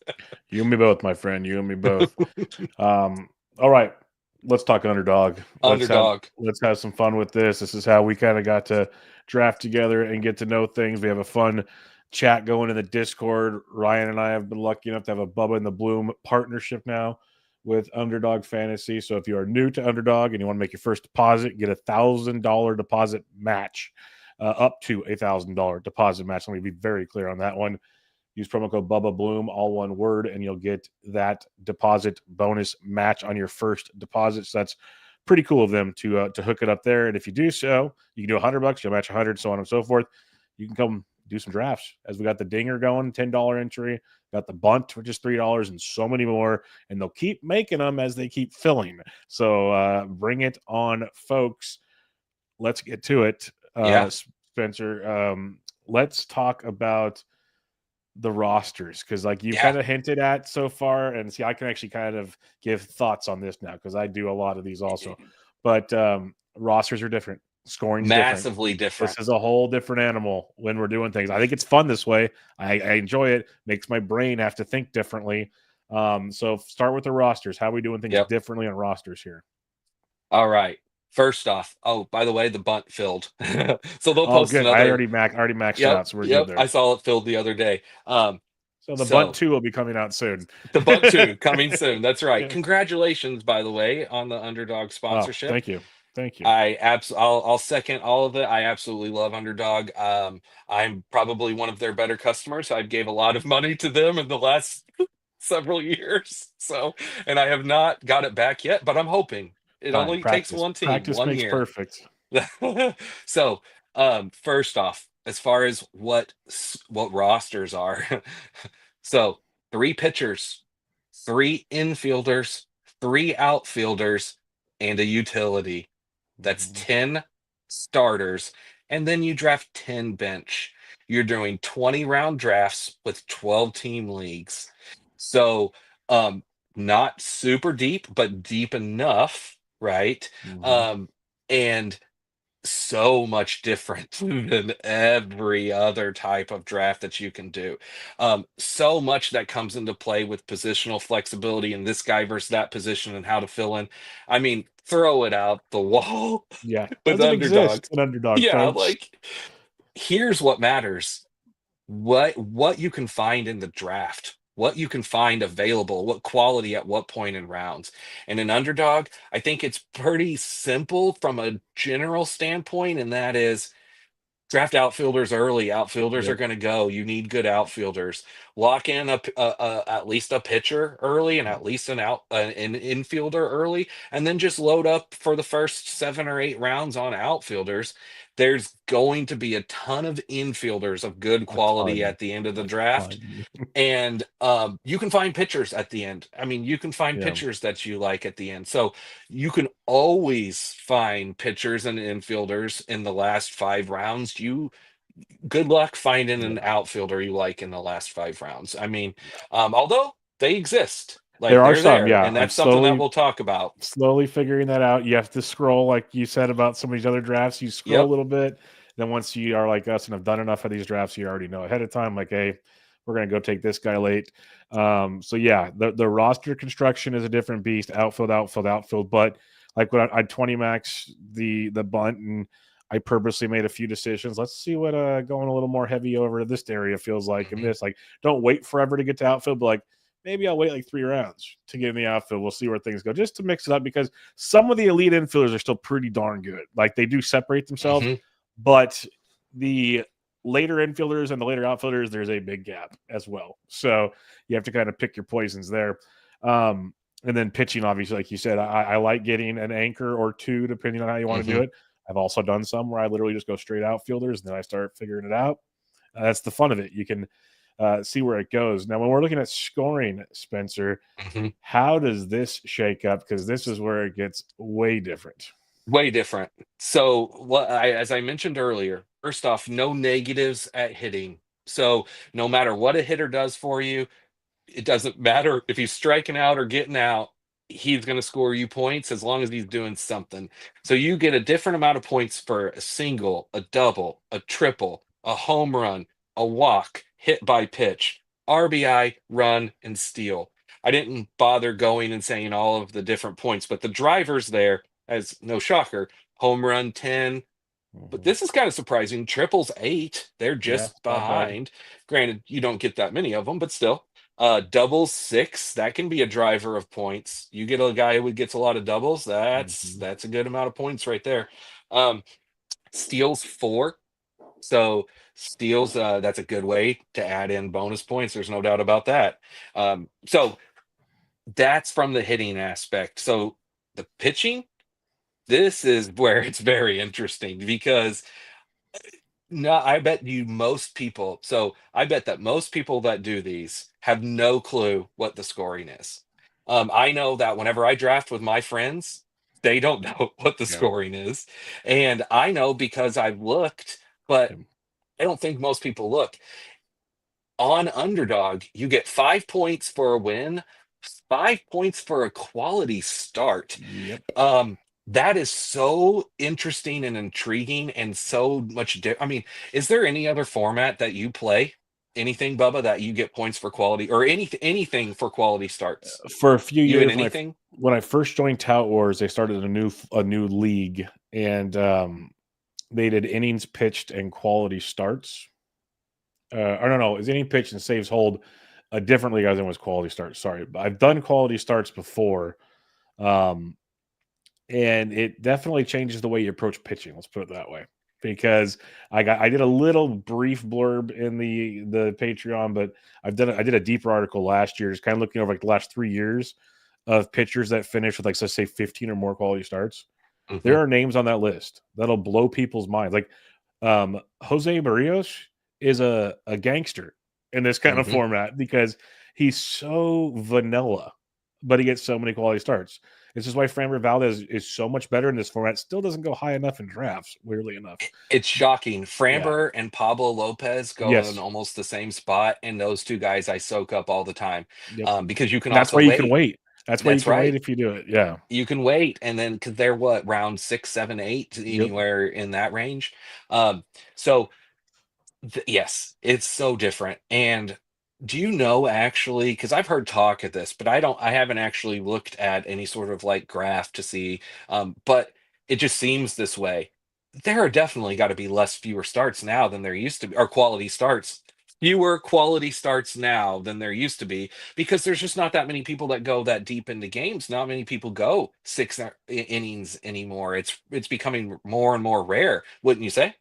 You and me both, my friend. You and me both. All right. Let's talk underdog. Underdog. Let's have some fun with this. This is how we kind of got to draft together and get to know things. We have a fun chat going in the Discord. Ryan and I have been lucky enough to have a Bubba and the Bloom partnership now with Underdog Fantasy. So if you are new to Underdog and you want to make your first deposit, get $1,000 deposit match, up to $1,000 deposit match. Let me be very clear on that one. Use promo code Bubba Bloom, all one word, and you'll get that deposit bonus match on your first deposit. So that's pretty cool of them to hook it up there. And if you do so, you can do $100, you'll match 100, so on and so forth. You can come do some drafts as we got the dinger going, $10 entry, got the bunt, which is $3, and so many more. And they'll keep making them as they keep filling. So bring it on, folks. Let's get to it. Yeah. Spencer, let's talk about the rosters, because like you Yeah. kind of hinted at so far, and see, I can actually kind of give thoughts on this now because I do a lot of these also. But rosters are different, scoring's different. Massively different. This is a whole different animal when we're doing things. I think it's fun this way. I enjoy it. Makes my brain have to think differently. So start with the rosters. How are we doing things Yep. differently on rosters here? All right. First off, oh, by the way, the bunt filled. So they'll Oh, post good. I another. already maxed it Yep, out, so we're good yep. there. I saw it filled the other day. So the bunt So 2 will be coming out soon. the bunt two coming soon. That's right. Yeah. Congratulations, by the way, on the Underdog Oh, sponsorship. thank you. Thank you. I'll second all of it. I absolutely love Underdog. I'm probably one of their better customers. I've gave a lot of money to them in the last several years. So, and I have not got it back yet, but I'm hoping. It Time, only takes practice. one team, Practice one makes year. perfect. So, first off, as far as what rosters are, so 3 pitchers, 3 infielders, 3 outfielders, and a utility. That's Mhm. 10 starters, and then you draft 10 bench. You're doing 20-round drafts with 12-team leagues. So, um, not super deep, but deep enough, right? Mhm. And so much different than every other type of draft that you can do. So much that comes into play with positional flexibility and this guy versus that position and how to fill in. I mean, throw it out the wall Yeah, with doesn't exist underdogs. an underdog, Yeah, folks. like here's what matters: what you can find in the draft, what you can find available, what quality at what point in rounds. And an underdog, I think it's pretty simple from a general standpoint, and that is draft outfielders early. Outfielders are Yep. going to go. You need good outfielders. Lock in at least a pitcher early and Yep. at least an infielder early, and then just load up for the first 7 or 8 rounds on outfielders. There's going to be a ton of infielders of good A quality ton. at the end of the A draft, ton. and you can find pitchers at the end. I mean, you can find Yeah. pitchers that you like at the end. So you can always find pitchers and infielders in the last 5 rounds. You good luck finding Yeah. an outfielder you like in the last 5 rounds. I mean, although they exist, like There are they're some, there, yeah. and I'm that's something that slowly we'll talk about. slowly figuring that out. You have to scroll, like you said about some of these other drafts. You scroll a Yep. little bit. Then once you are like us and have done enough of these drafts, you already know ahead of time, like, hey, we're gonna go take this guy late. So yeah, the roster construction is a different beast. Outfield, outfield, outfield. But like when I 20 max the bunt, and I purposely made a few decisions. Let's see what going a little more heavy over this area feels like. And Mhm. this, like, don't wait forever to get to outfield, but like maybe I'll wait like 3 rounds to get in the outfield. We'll see where things go, just to mix it up, because some of the elite infielders are still pretty darn good. Like they do separate themselves, Mhm. but the later infielders and the later outfielders, there's a big gap as well. So you have to kind of pick your poisons there. And then pitching, obviously, like you said, I like getting an anchor or two, depending on how you want to do Hmm. it. I've also done some where I literally just go straight outfielders and then I start figuring it out. That's the fun of it. You can see where it goes. Now, when we're looking at scoring, Spencer, Hmm. how does this shake up? Because this is where it gets way different. Way different. So, as I mentioned earlier, first off, no negatives at hitting. So, no matter what a hitter does for you, it doesn't matter if he's striking out or getting out, he's going to score you points as long as he's doing something. So, you get a different amount of points for a single, a double, a triple, a home run, a walk, hit by pitch, RBI, run, and steal. I didn't bother going and saying all of the different points, but the drivers there, as no shocker, home run 10. But Mhm. this is kind of surprising. Triples 8. They're Yeah, just not bad. behind. Granted, you don't get that many of them, but still. Doubles 6. That can be a driver of points. You get a guy who gets a lot of doubles. That's Mhm. that's a good amount of points right there. Um, Steals 4. So steals, that's a good way to add in bonus points. There's no doubt about that. So that's from the hitting aspect. So the pitching, this is where it's very interesting because no, I bet you most people. So I bet that most people that do these have no clue what the scoring is. I know that whenever I draft with my friends, they don't know what the Yeah. scoring is. And I know because I've looked, but I don't think most people look. On Underdog, you get 5 points for a win, 5 points for a quality start. Yep. Um, that is so interesting and intriguing and so much I mean, is there any other format that you play? Anything, Bubba, that you get points for quality or anything for quality starts? For a few You in years anything? when I first joined Tout Wars, they started a new league, and they did innings pitched and quality starts. Or no, it's inning pitched and saves hold a different league. I than was quality starts. Sorry, but I've done quality starts before, um, and it definitely changes the way you approach pitching. Let's put it that way. Because I did a little brief blurb in the Patreon, but I did a deeper article last year, just kind of looking over like the last 3 years of pitchers that finished with like let's say 15 or more quality starts. Hmm. There are names on that list that'll blow people's minds. Like Jose Barrios is a gangster in this kind of Hmm. format because he's so vanilla, but he gets so many quality starts. This is why Framber Valdez is so much better in this format. Still doesn't go high enough in drafts, weirdly enough. It's shocking. Yeah. Framber and Pablo Lopez go in Yes. almost the same spot, and those two guys I soak up all the time Yep. because you can That's also why you can wait. wait. That's why you That's can wait right. if you do it. Yeah. You can wait, and then because they're what round 6, 7, 8, Yep. anywhere in that range. Um, so yes, it's so different. And do you know actually? Because I've heard talk of this, but I haven't actually looked at any sort of like graph to see. But it just seems this way. There are definitely got to be fewer starts now than there used to be, or quality starts. Fewer quality starts now than there used to be because there's just not that many people that go that deep into games. Not many people go innings anymore. It's becoming more and more rare, wouldn't you say?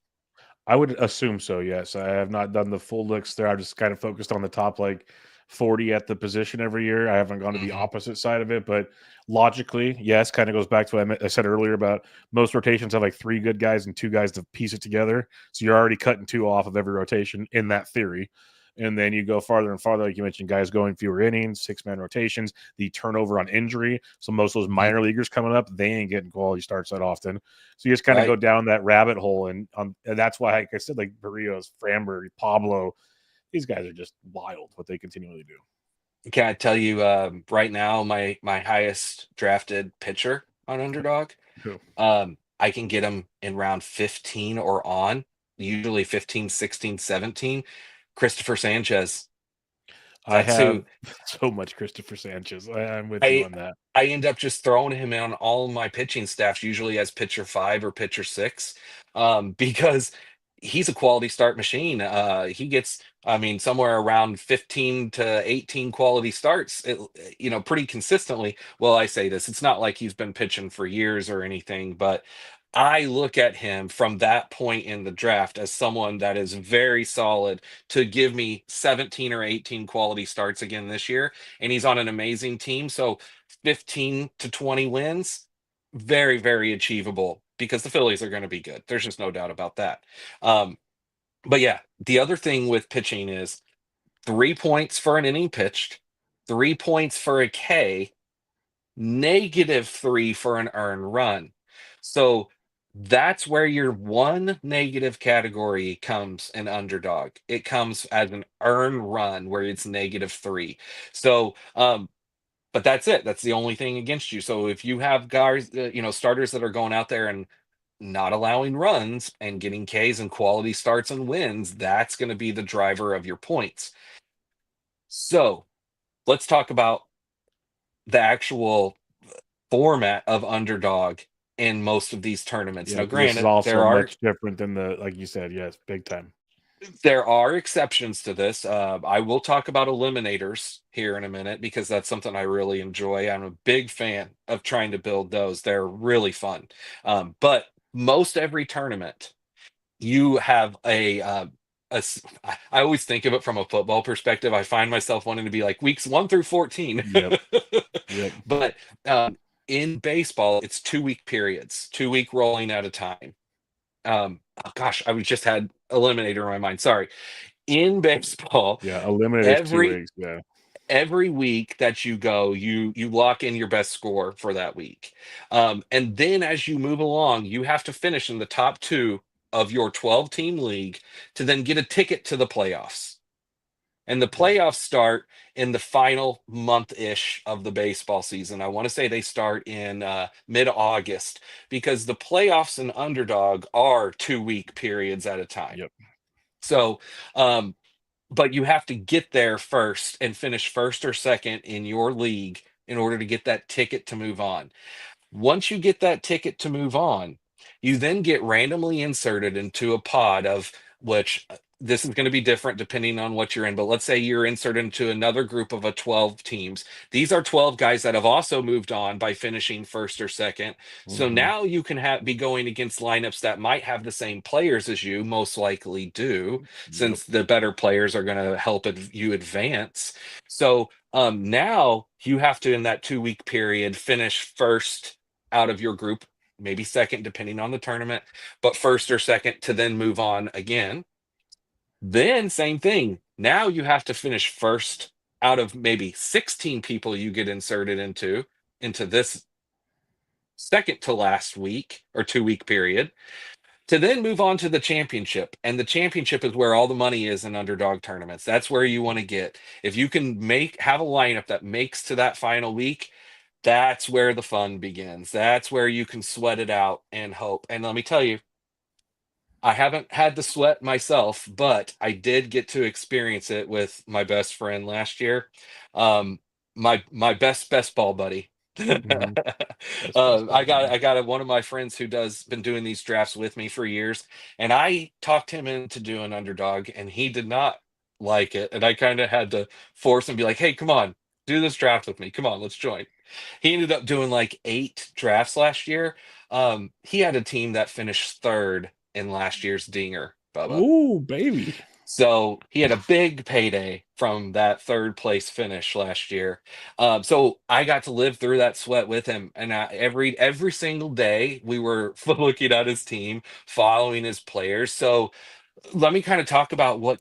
I would assume so, yes. I have not done the full looks there. I've just kind of focused on the top like 40 at the position every year. I haven't gone to the Hmm. opposite side of it, but logically, yes, kind of goes back to what I said earlier about most rotations have like 3 good guys and 2 guys to piece it together. So you're already cutting 2 off of every rotation in that theory. And then you go farther and farther, like you mentioned, guys going fewer innings, 6-man rotations, the turnover on injury. So most of those Hmm. minor leaguers coming up, they ain't getting quality starts that often. So you just kind of go Right. down that rabbit hole, and that's why, like I said, like Barrios, Framber, Pablo, these guys are just wild what they continually do. Can I tell you right now my highest drafted pitcher on Underdog? Who? I can get him in round 15 or on, usually 15, 16, 17. Christopher Sanchez. I That's who have so much Christopher Sanchez. I'm with you I on that. I end up just throwing him in on all my pitching staffs, usually as pitcher 5 or pitcher 6, because he's a quality start machine. He gets, I mean, somewhere around 15 to 18 quality starts, pretty consistently. Well, I say this, it's not like he's been pitching for years or anything, but I look at him from that point in the draft as someone that is very solid to give me 17 or 18 quality starts again this year. And he's on an amazing team. So 15 to 20 wins, very, very achievable because the Phillies are going to be good. There's just no doubt about that. Um, but yeah, the other thing with pitching is 3 points for an inning pitched, 3 points for a K, -3 for an earned run. So that's where your one negative category comes in Underdog. It comes as an earned run where it's -3. So, but that's it. That's the only thing against you. So if you have guys, starters that are going out there and not allowing runs and getting Ks and quality starts and wins, that's going to be the driver of your points. So let's talk about the actual format of Underdog in most of these tournaments. Yeah, Now, because this is granted, also much different than like you said, yes, big time. there are exceptions to this. I will talk about eliminators here in a minute because that's something I really enjoy. I'm a big fan of trying to build those. They're really fun. But most every tournament, you have I always think of it from a football perspective. I find myself wanting to be like weeks 1 through 14. Yep. Yep. But in baseball, it's 2 week periods, 2 week rolling at a time. Oh gosh, I just had eliminator in my mind. Sorry. In baseball, Yeah. Eliminators 2 every weeks. Yeah. every week that you go, you lock in your best score for that week. And then as you move along, you have to finish in the top two of your 12 team league to then get a ticket to the playoffs. And the Yeah. playoffs start in the final month-ish of the baseball season. I want to say they start in mid-August because the playoffs and Underdog are 2 week periods at a time. Yep. So, um, but you have to get there first and finish first or second in your league in order to get that ticket to move on. Once you get that ticket to move on, you then get randomly inserted into a pod of which this is going to be different depending on what you're in. But let's say you're inserted into another group of a 12 teams. These are 12 guys that have also moved on by finishing first or second. So Hmm. now you can be going against lineups that might have the same players as you, most likely do, Yep. since the better players are going to help you advance. So now you have to, in that 2 week period, finish first out of your group, maybe second, depending on the tournament, but first or second to then move on again. Then, same thing. Now you have to finish first out of maybe 16 people you get inserted into this second to last week or 2 week period to then move on to the championship. And the championship is where all the money is in underdog tournaments. That's where you want to get. If you can have a lineup that makes to that final week, that's where the fun begins. That's where you can sweat it out and hope. And let me tell you, I haven't had the sweat myself, but I did get to experience it with my best friend last year. Um, my best ball buddy. Hmm. Best I ball, got buddy. I got one of my friends who does been doing these drafts with me for years, and I talked him into doing underdog, and he did not like it, and I kind of had to force him, be like, "Hey, come on, do this draft with me. Come on, let's join." He ended up doing like 8 drafts last year. He had a team that finished third in last year's Dinger, Bubba. Ooh, baby. So he had a big payday from that third place finish last year. So I got to live through that sweat with him, and every single day we were looking at his team, following his players. So let me kind of talk about what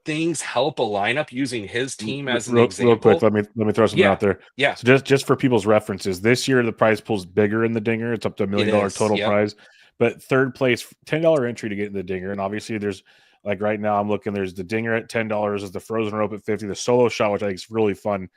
things help a lineup using his team as an Real quick, example. let me throw something Yeah, out there. yeah, So just for people's references, this year the prize pool's bigger in the Dinger. It's up to $1 it million is. total Yep, prize, but third place $10 entry to get in the Dinger. And obviously, there's like right now I'm looking. There's the Dinger at $10, is the Frozen Rope at 50, the Solo Shot, which I think is really fun,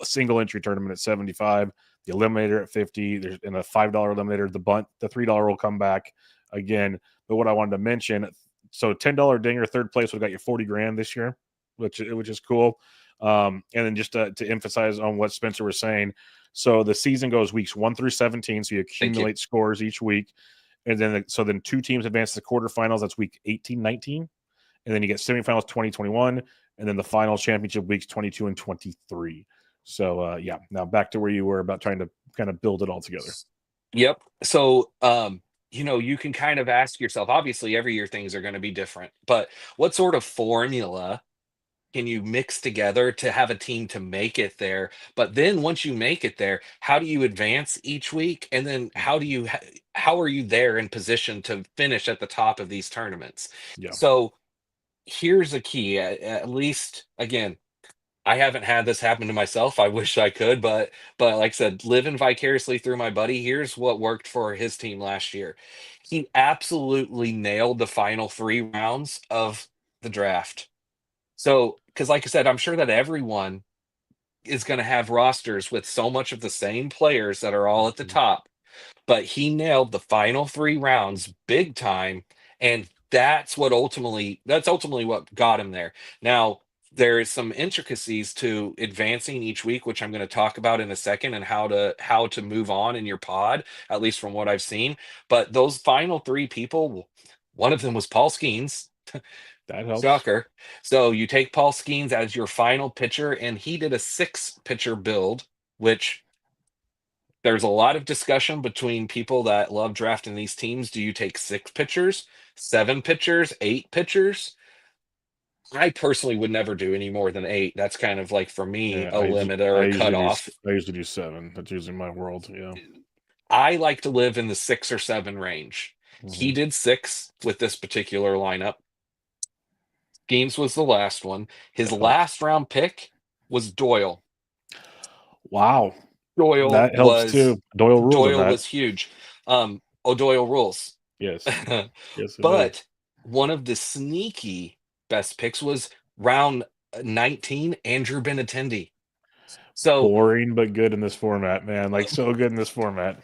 single entry tournament at 75, the Eliminator at 50. There's in a $5 Eliminator, the Bunt, the $3 will come back again. But what I wanted to mention, so $10 Dinger third place would have got you 40 grand this year, which is cool. And then just to emphasize on what Spencer was saying, so the season goes weeks 1 through 17, so you thank you. accumulate scores each week, and then then two teams advance to the quarterfinals. That's week 18, 19, and then you get semifinals 20, 21, and then the final championship weeks 22 and 23. So yeah, now back to where you were about trying to kind of build it all together. Yep. So you can kind of ask yourself, obviously every year things are going to be different, but what sort of formula can you mix together to have a team to make it there? But then once you make it there, how do you advance each week? And then how are you there in position to finish at the top of these tournaments? Yeah. So here's a key, at least again, I haven't had this happen to myself. I wish I could, but like I said, living vicariously through my buddy, here's what worked for his team last year. He absolutely nailed the final 3 rounds of the draft. So, because like I said, I'm sure that everyone is going to have rosters with so much of the same players that are all at the Mhm. top, but he nailed the final 3 rounds big time, and that's ultimately what got him there. Now, there is some intricacies to advancing each week, which I'm going to talk about in a second, and how to move on in your pod, at least from what I've seen. But those final 3 people, one of them was Paul Skeens. That helps. Shocker. So you take Paul Skeens as your final pitcher, and he did a 6 pitcher build, which there's a lot of discussion between people that love drafting these teams. Do you take 6 pitchers, 7 pitchers, 8 pitchers? I personally would never do any more than 8. That's kind of like for me Yeah, a limit or a cutoff. I usually do 7. That's usually my world. Yeah. I like to live in the 6 or 7 range. He Hmm. did 6 with this particular lineup. Gaines was the last one. His That helps. last round pick was Doyle. Wow. Doyle That helps was too. Doyle rules on Doyle that. was huge. O'Doyle rules. Yes. Yes, indeed. But one of the sneaky best picks was round 19, Andrew Benintendi. So Boring but good in this format, man. Like so good in this format.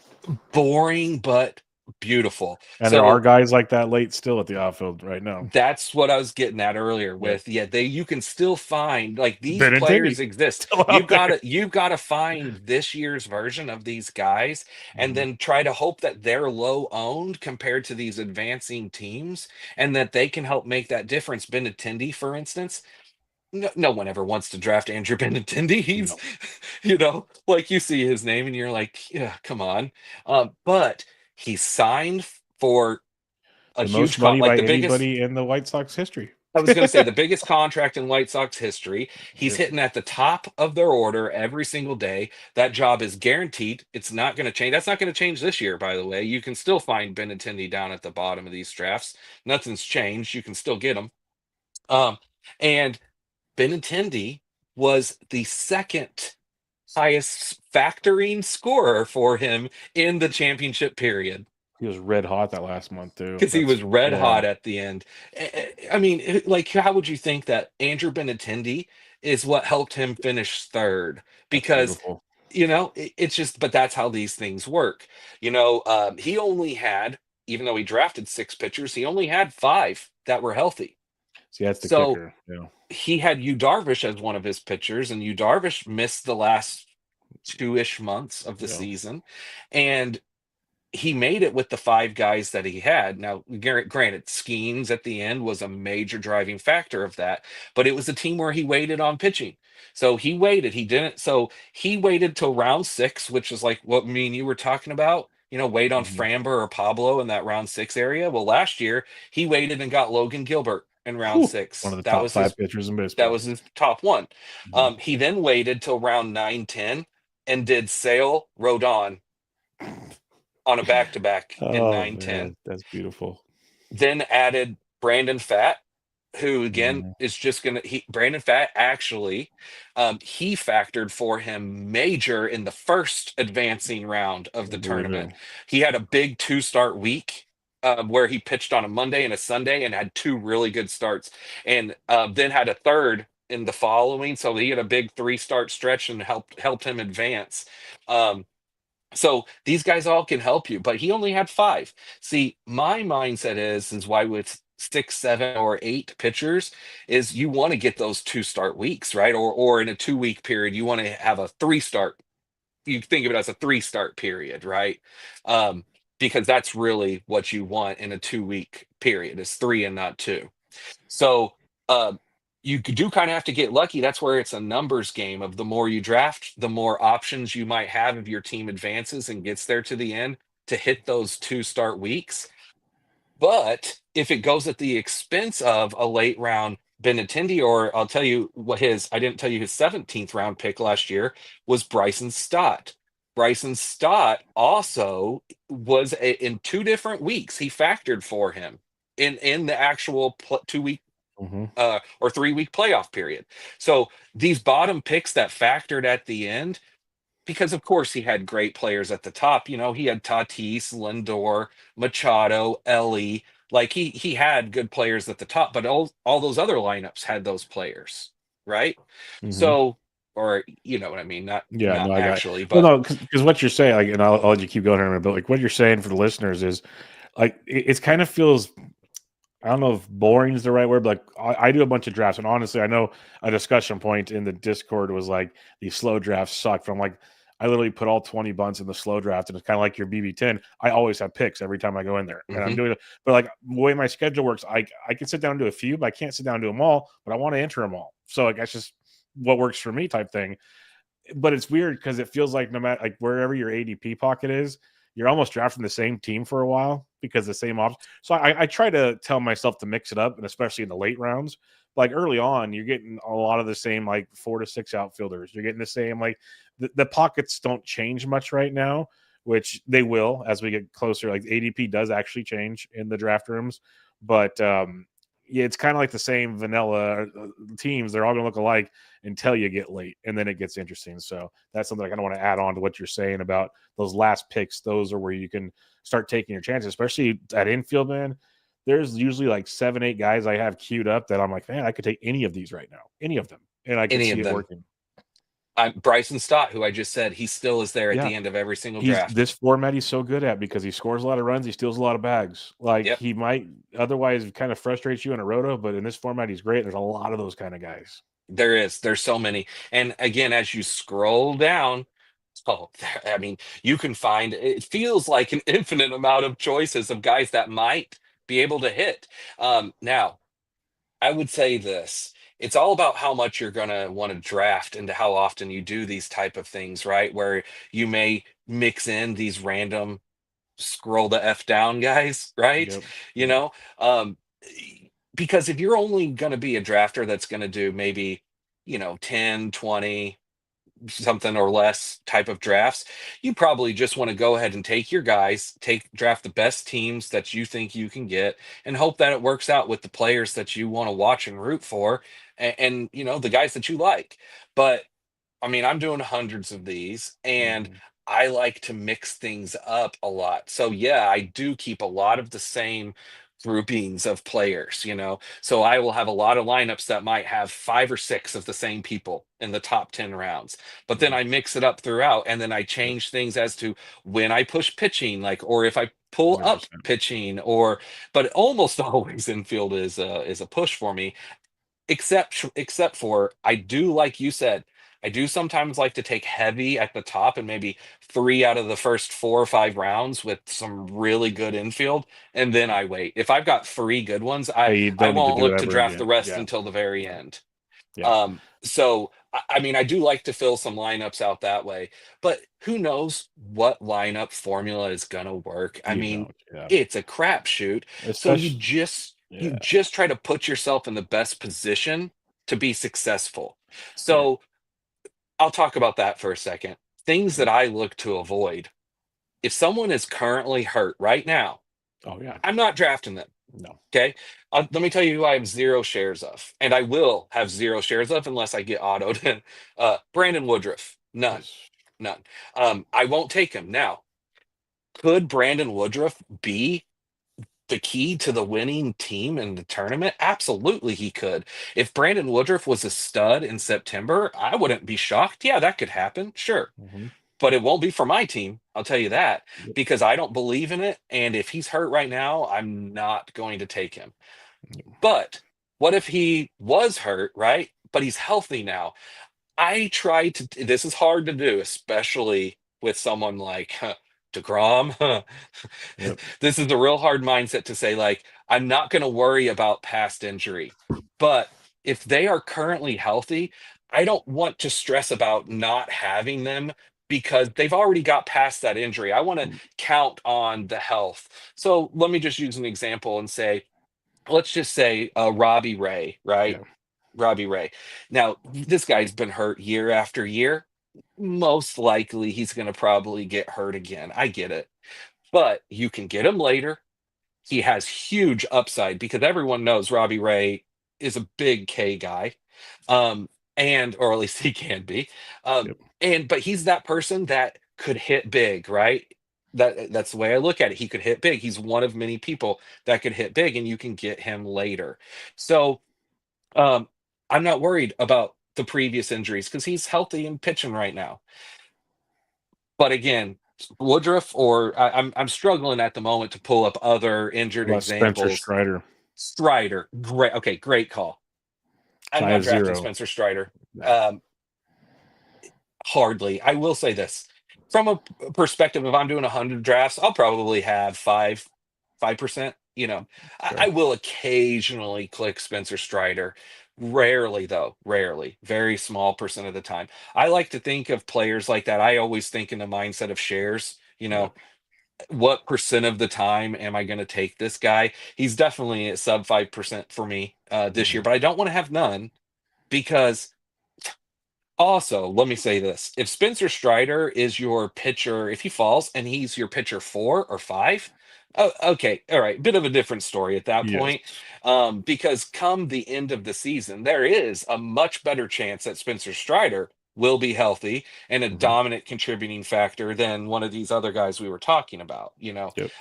boring but beautiful. And there are So guys like that late still at the outfield right now. that's what I was getting at earlier Yep. with, yeah, you can still find, like, these Benintendi players exist. still You've out there. gotta you've gotta find this year's version of these guys and Mhm. then try to hope that they're low owned compared to these advancing teams and that they can help make that difference. Benintendi, for instance, no one ever wants to draft Andrew Benintendi. He's, No. like you see his name and you're like, yeah, come on. But he signed for a The huge most money like by the biggest. anybody in the White Sox history. I was going to say the biggest contract in White Sox history. He's Yep. hitting at the top of their order every single day. That job is guaranteed. It's not going to change. That's not going to change this year, by the way. You can still find Benintendi down at the bottom of these drafts. Nothing's changed. You can still get them. And Benintendi was the second highest factoring scorer for him in the championship period He was red hot that last month too. because he That's was red yeah. hot at the end. I mean, like, how would you think that Andrew Benintendi is what helped him finish third? That's Because beautiful. it's just, but that's how these things work. He only had, even though he drafted 6 pitchers, he only had 5 that were healthy. See, that's the So kicker. Yeah. he had Yu Darvish as one of his pitchers, and Yu Darvish missed the last 2-ish months of the Yeah. season, and he made it with the 5 guys that he had. Now, granted, Skeens at the end was a major driving factor of that, but it was a team where he waited on pitching. So he waited. He didn't. So he waited till round 6, which is like what me and you were talking about. Wait on Mhm. Framber or Pablo in that round 6 area. Well, last year he waited and got Logan Gilbert in round Whew. One of 6. the That top was 5 his pitchers in that baseball. was his top one. Mhm. He then waited till round 9, 10, and did Sale Rodon on a back to back in Oh 9, 10. man, that's beautiful. Then added Brandon Fat, who again Mhm. is just gonna Brandon Fat actually, he factored for him major in the first advancing round of I the believe tournament. it. He had a big 2 start week. Where he pitched on a Monday and a Sunday and had 2 really good starts, and then had a third in the following. So he had a big 3 start stretch and helped him advance. Um, so these guys all can help you, but he only had 5. See, my mindset is why with 6, 7, or 8 pitchers is you want to get those 2 start weeks, right? Or in a 2 week period, you want to have a 3 start. You think of it as a 3 start period, right? Um, because that's really what you want in a 2 week period is 3 and not 2. So uh, you do kind of have to get lucky. That's where it's a numbers game of the more you draft, the more options you might have if your team advances and gets there to the end. to hit those 2 start weeks. But if it goes at the expense of a late round Benintendi, or I'll tell you what I didn't tell you his 17th round pick last year was Bryson Stott. Bryson Stott also was in 2 different weeks. He factored for him in the actual 2 week Hmm. or 3 week playoff period. So these bottom picks that factored at the end, because of course he had great players at the top. He had Tatis, Lindor, Machado, Ellie. Like he had good players at the top, but all those other lineups had those players, right? Hmm. So, or you know what I mean? Not Yeah, not no, I got. actually, Well, but no, because what you're saying, like, and I'll let you keep going here in a minute, but like what you're saying for the listeners is like it kind of feels, I don't know if boring is the right word, but like I do a bunch of drafts, and honestly, I know a discussion point in the Discord was like these slow drafts suck. From like, I literally put all 20 bunts in the slow draft, and it's kind of like your BB10. I always have picks every time I go in there, and I'm mhm, doing it. But like the way my schedule works, I can sit down and do a few, but I can't sit down and do them all. But I want to enter them all, so like that's just what works for me, type thing. But it's weird because it feels like no matter like wherever your ADP pocket is, you're almost drafting the same team for a while because the same options. So I try to tell myself to mix it up, and especially in the late rounds. Like early on, you're getting a lot of the same like 4 to 6 outfielders. You're getting the same like the pockets don't change much right now, which they will as we get closer. Like ADP does actually change in the draft rooms, but yeah, it's kind of like the same vanilla teams. They're all going to look alike until you get late, and then it gets interesting. So that's something I kind of want to add on to what you're saying about those last picks. Those are where you can start taking your chances, especially at infield, man. There's usually like 7, 8 guys I have queued up that I'm like, man, I could take any of these right now, any of them, and I could any see of it them. working. Bryson Stott, who I just said, he still is there at Yeah, the end of every single he's draft. this format he's so good at because he scores a lot of runs, he steals a lot of bags. Like Yep. he might otherwise kind of frustrates you in a roto, but in this format he's great. There's a lot of those kind of guys. There's so many. And again, as you scroll down, oh, I mean, you can find, it feels like an infinite amount of choices of guys that might be able to hit. Now, I would say this. It's all about how much you're going to want to draft and how often you do these type of things, right? Where you may mix in these random scroll the F down guys, right? Yep. You Yep. know, um, because if you're only going to be a drafter that's going to do maybe, 10, 20, something or less type of drafts, you probably just want to go ahead and take your guys, draft the best teams that you think you can get, and hope that it works out with the players that you want to watch and root for, and the guys that you like. But I mean, I'm doing hundreds of these, and Mhm. I like to mix things up a lot. So yeah, I do keep a lot of the same groupings of players. So I will have a lot of lineups that might have 5 or 6 of the same people in the top 10 rounds. But then Mhm. I mix it up throughout, and then I Yep. change things as to when I push pitching, like, or if I pull up 100%. pitching, or but almost always infield is a push for me, except for, I do, like you said, I do sometimes like to take heavy at the top and maybe 3 out of the first 4 or 5 rounds with some really good infield, and then I wait. If I've got 3 good ones, I Yeah, you I don't need to won't do it look to ever draft the again. rest Yeah. until the very Yeah. end. Yeah. So I mean, I do like to fill some lineups out that way, but who knows what lineup formula is gonna work? I You mean, don't. Yeah. it's a crapshoot. So you Especially. just you Yeah. just try to put yourself in the best position to be successful. Yeah. So I'll talk about that for a second. Things that Yep. I look to avoid. If someone is currently hurt right now, Oh yeah. I'm not drafting them. No. Okay. Let me tell you who I have 0 shares of, and I will have 0 shares of unless I get autoed. Brandon Woodruff, none, Yes. none. I won't take him now. Could Brandon Woodruff be the key to the winning team in the tournament? Absolutely, he could. If Brandon Woodruff was a stud in September, I wouldn't be shocked. Yeah, that could happen. Sure. Mhm. But it won't be for my team. I'll tell you that, Yep. because I don't believe in it. And if he's hurt right now, I'm not going to take him. Yep. But what if he was hurt, right? But he's healthy now? I try to, this is hard to do, especially with someone like DeGrom. Yep. This is a real hard mindset to say, like, I'm not going to worry about past injury. But if they are currently healthy, I don't want to stress about not having them because they've already got past that injury. I want to count on the health. So let me just use an example and say, let's just say Robbie Ray, Yeah. right? Robbie Ray. Now, this guy's been hurt year after year. Most likely he's going to probably get hurt again. I get it. But you can get him later. He has huge upside because everyone knows Robbie Ray is a big K guy. Um, and or at least he can be. Yep. But he's that person that could hit big, right? That's the way I look at it. He could hit big. He's one of many people that could hit big, and you can get him later. So um, I'm not worried about the previous injuries because he's healthy and pitching right now. But again, Woodruff or I'm struggling at the moment to pull up other injured What about Spencer examples. Strider? Strider, great. Okay, great call. I'm not drafting 5-0. Spencer Strider. Nah. Um, Hardly. I will say this from a perspective. If I'm doing 100 drafts, I'll probably have 5%. I Okay. will occasionally click Spencer Strider. Rarely, though. Rarely. Very small percent of the time. I like to think of players like that. I always think in the mindset of shares. Yep. What percent of the time am I going to take this guy? He's definitely at sub 5% for me this year, Mhm. but I don't want to have none because also, let me say this. If Spencer Strider is your pitcher, if he falls and he's your pitcher 4 or 5, oh, okay, all right, bit of a different story at that Yes. point. Because come the end of the season, there is a much better chance that Spencer Strider will be healthy and a Mhm. dominant contributing factor than one of these other guys we were talking about. Yep.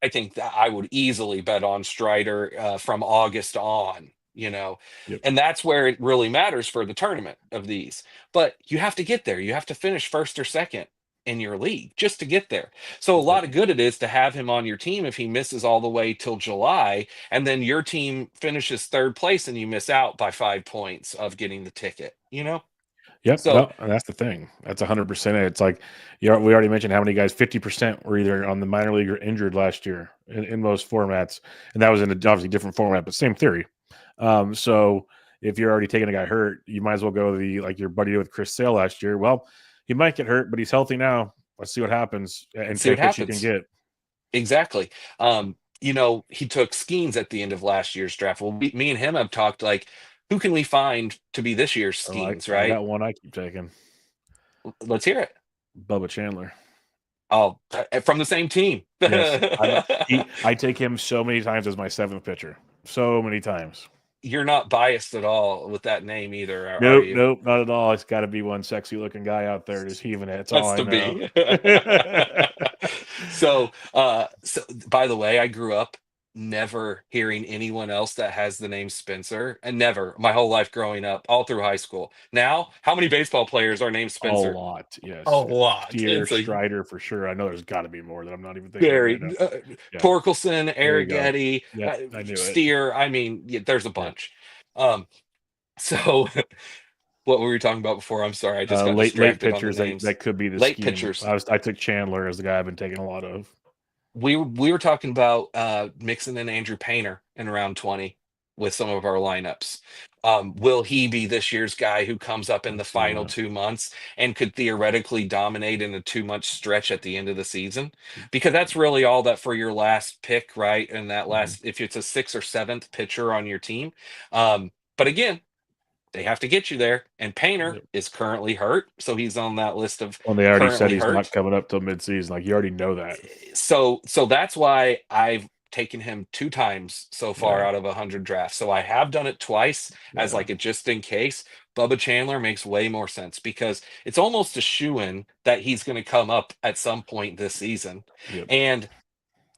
I think that I would easily bet on Strider from August on. Yep. And that's where it really matters for the tournament of these. But you have to get there. You have to finish first or second in your league just to get there. So a Yep. lot of good it is to have him on your team if he misses all the way till July, and then your team finishes third place and you miss out by 5 points of getting the ticket. Yep. So No, and that's the thing. That's 100%. It's like we already mentioned how many guys 50% were either on the minor league or injured last year in most formats, and that was in a obviously different format, but same theory. So if you're already taking a guy hurt, you might as well go like your buddy did with Chris Sale last year. Well, he might get hurt, but he's healthy now. Let's see what happens and let's see what take what you can happens. get. Exactly. He took Skeens at the end of last year's draft. Well, me and him have talked like, who can we find to be this year's Oh, I, Skeens, I right? got one I keep taking. Let's hear it. Bubba Chandler. Oh, from the same team. Yes, I take him so many times as my seventh pitcher. So many times. You're not biased at all with that name either, are Nope, you? nope, not at all. It's got to be one sexy looking guy out there just heaving it. That's all Has I to know. be. So by the way, I grew up never hearing anyone else that has the name Spencer, and never my whole life growing up, all through high school. Now, how many baseball players are named A Spencer? lot, A yes. lot. Steer, It's a Strider for sure. I know there's got to be more that I'm not even thinking of right very now. Yeah, Torkelson, there you go. Arrighetti, Yep, I knew it. Steer. I mean, yeah, there's a Yep. bunch. Um, so what were we talking about before? I'm sorry, I just got Late distracted on the pitchers names. that could be the Late scheme. pitchers. I took Chandler as the guy I've been taking a lot of. We were talking about Mixon and Andrew Painter in round 20 with some of our lineups. Will he be this year's guy who comes up in the Let's see final what 2 months and could theoretically dominate in a 2 month stretch at the end of the season? Because that's really all that for your last pick, right? And that mhm. last, if it's a sixth or seventh pitcher on your team. But again, they have to get you there. And Painter Yep. is currently hurt. So he's on that list of Well, they already said currently he's not hurt. coming up till midseason. Like you already know that. So that's why I've taken him 2 times so far Yeah, out of 100 drafts. So I have done it twice as yeah, like a just in case. Bubba Chandler makes way more sense because it's almost a shoo-in that he's going to come up at some point this season. yep, And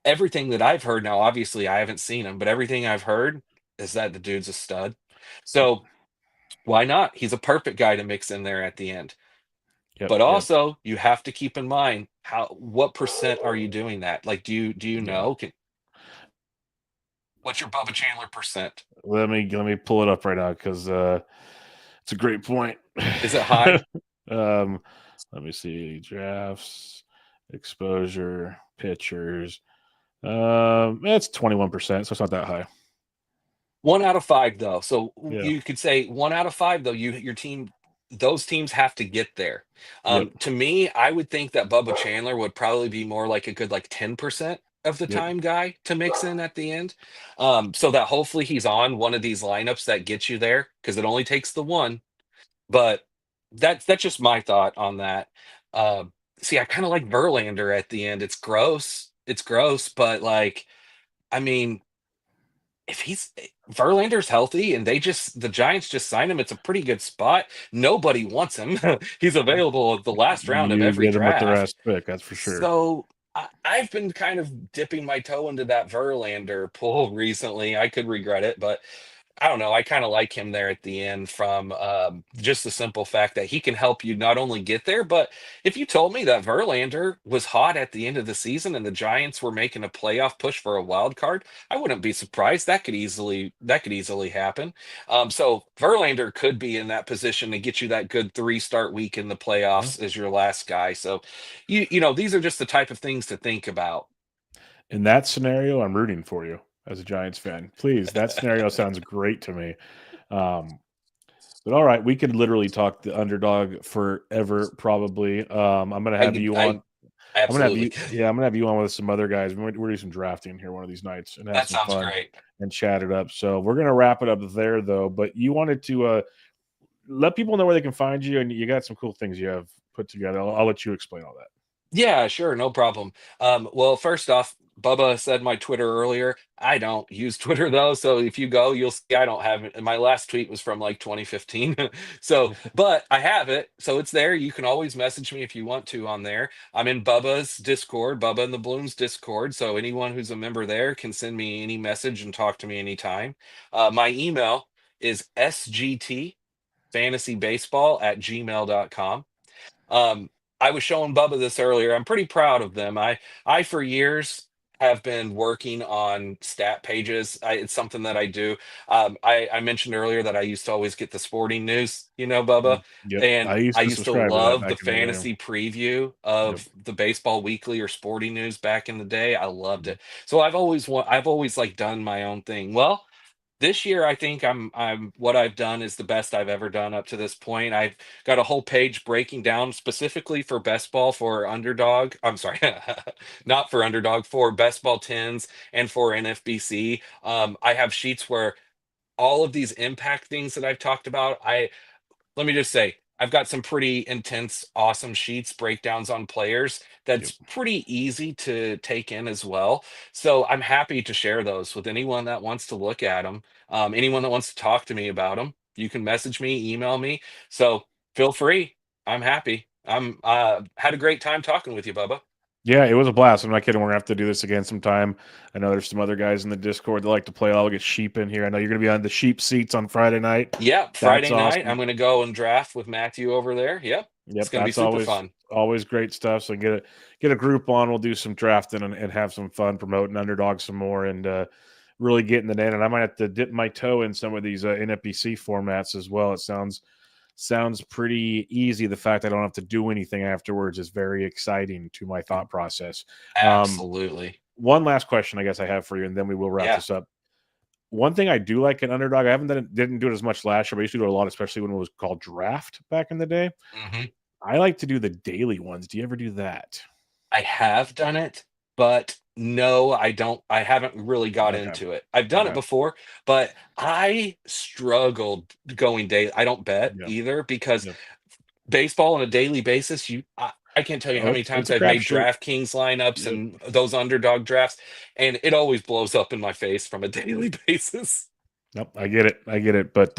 everything that I've heard now, obviously I haven't seen him, but everything I've heard is that the dude's a stud. So why not? He's a perfect guy to mix in there at the end. yep, But yep, also, you have to keep in mind what percent are you doing that? Like, do you yeah. know? What's your Bubba Chandler percent? Let me pull it up right now because it's a great point. Is it high? um, let me see drafts, exposure, pitchers. It's 21%, so it's not that high. 1 out of 5, though. So Yeah, you could say 1 out of 5, though. Your team those teams have to get there. Yep. To me, I would think that Bubba Chandler would probably be more like a good like 10% of the Yep. time guy to mix in at the end. So that hopefully he's on one of these lineups that gets you there because it only takes the one. But that's just my thought on that. Uh, See, I kind of like Verlander at the end. It's gross. It's gross, but like, I mean, if Verlander's healthy and the Giants just sign him, it's a pretty good spot. Nobody wants him. He's available at the last round of You every get him with the draft. rest pick, that's for sure. So I've been kind of dipping my toe into that Verlander pool recently. I could regret it, but I don't know. I kind of like him there at the end from just the simple fact that he can help you not only get there, but if you told me that Verlander was hot at the end of the season and the Giants were making a playoff push for a wild card, I wouldn't be surprised. That could easily happen. So Verlander could be in that position to get you that good three-start week in the Yeah. playoffs as your last guy. So you know these are just the type of things to think about. In that scenario, I'm rooting for you as a Giants fan. Please, that scenario sounds great to me. Um, but all right, we could literally talk the underdog forever, probably. I'm gonna have you I on. I'm gonna have absolutely. you. Yeah, I'm gonna have you on with some other guys. We're do some drafting here one of these nights and have That some sounds fun great. and chat it up. So we're gonna wrap it up there, though. But you wanted to let people know where they can find you, and you got some cool things you have put together. I'll let you explain all that. Yeah, sure, no problem. Well, first off, Bubba said my Twitter earlier. I don't use Twitter though, so if you go, you'll see I don't have it. My last tweet was from like 2015. So, but I have it, so it's there. You can always message me if you want to on there. I'm in Bubba's Discord, Bubba and the Blooms Discord. So anyone who's a member there can send me any message and talk to me anytime. My email is sgtfantasybaseball@gmail.com. Um, I was showing Bubba this earlier. I'm pretty proud of them. I for years have been working on stat pages. It's something that I do. I mentioned earlier that I used to always get the sporting news, Bubba, Yep, and I used I to used to subscribe to that love the back in the day. fantasy preview Yep. of the Baseball Weekly or Sporting News back in the day. I loved it. So I've always like done my own thing. Well, this year I think I'm what I've done is the best I've ever done up to this point. I've got a whole page breaking down specifically for best ball for underdog. I'm sorry, not for underdog, for best ball tens and for NFBC. I have sheets where all of these impact things that I've talked about, let me just say, I've got some pretty intense, awesome sheets, breakdowns on players Yep. that's pretty easy to take in as well. So I'm happy to share those with anyone that wants to look at them, anyone that wants to talk to me about them. You can message me, email me. So feel free. I'm happy. I'm had a great time talking with you, Bubba. Yeah, it was a blast. I'm not kidding. We're gonna have to do this again sometime. I know there's some other guys in the Discord that like to play. I'll get sheep in here. I know you're gonna be on the sheep seats on Friday night. Yep, That's Friday night. I'm awesome. going to go and draft with Matthew over there. Yep, it's Yep, going to be that's super always fun. great stuff. So get a group on. We'll do some drafting and have some fun promoting underdog some more and really getting it in. And I might have to dip my toe in some of these NFBC formats as well. It sounds pretty easy. The fact I don't have to do anything afterwards is very exciting to my thought process. Um, Absolutely. one last question, I guess I have for you, and then we will wrap Yeah. this up. One thing I do like an underdog, I haven't didn't do it as much last year, but I used to do it a lot, especially when it was called draft back in the day. Mhm. I like to do the daily ones. Do you ever do that? I have done it, but no, I don't. I haven't really got Okay. into it. I've done it Okay. before, but I struggled going day. I don't bet Yeah. either because Yeah. baseball on a daily basis, I can't tell you how Oh, many it's times a I've made crapshoot. DraftKings lineups Yep. and those underdog drafts, and it always blows up in my face from a daily basis. Nope. I get it. I get it. But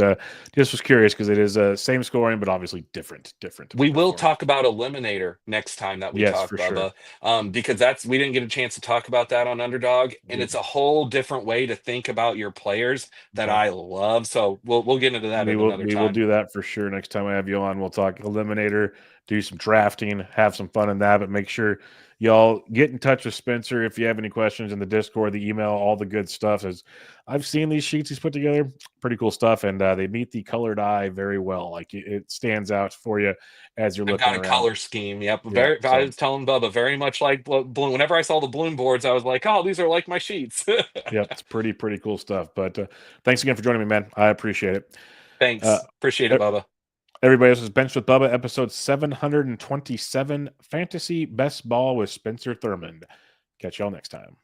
just was curious because it is same scoring, but obviously different We will format. talk about Eliminator next time that we Yes, talk, for sure. Bubba, because we didn't get a chance to talk about that on Underdog, and Yep. it's a whole different way to think about your players that Okay. I love. So we'll get into that We at will another we will time. do that for sure. Next time I have you on, we'll talk eliminator, do some drafting, have some fun in that. But make sure y'all get in touch with Spencer if you have any questions in the Discord, the email, all the good stuff. As I've seen these sheets he's put together, pretty cool stuff, and they meet the colored eye very well. Like it stands out for you as you're I've looking got a around. color scheme. Yep, Yeah. very. I So was telling Bubba very much like Bloom. Whenever I saw the Bloom boards, I was like, "Oh, these are like my sheets." yeah, it's pretty cool stuff. But thanks again for joining me, man. I appreciate it. Uh, Thanks, appreciate it, Bubba. Everybody, this is Bench with Bubba, episode 727, Fantasy Best Ball with Spencer Thurmond. Catch y'all next time.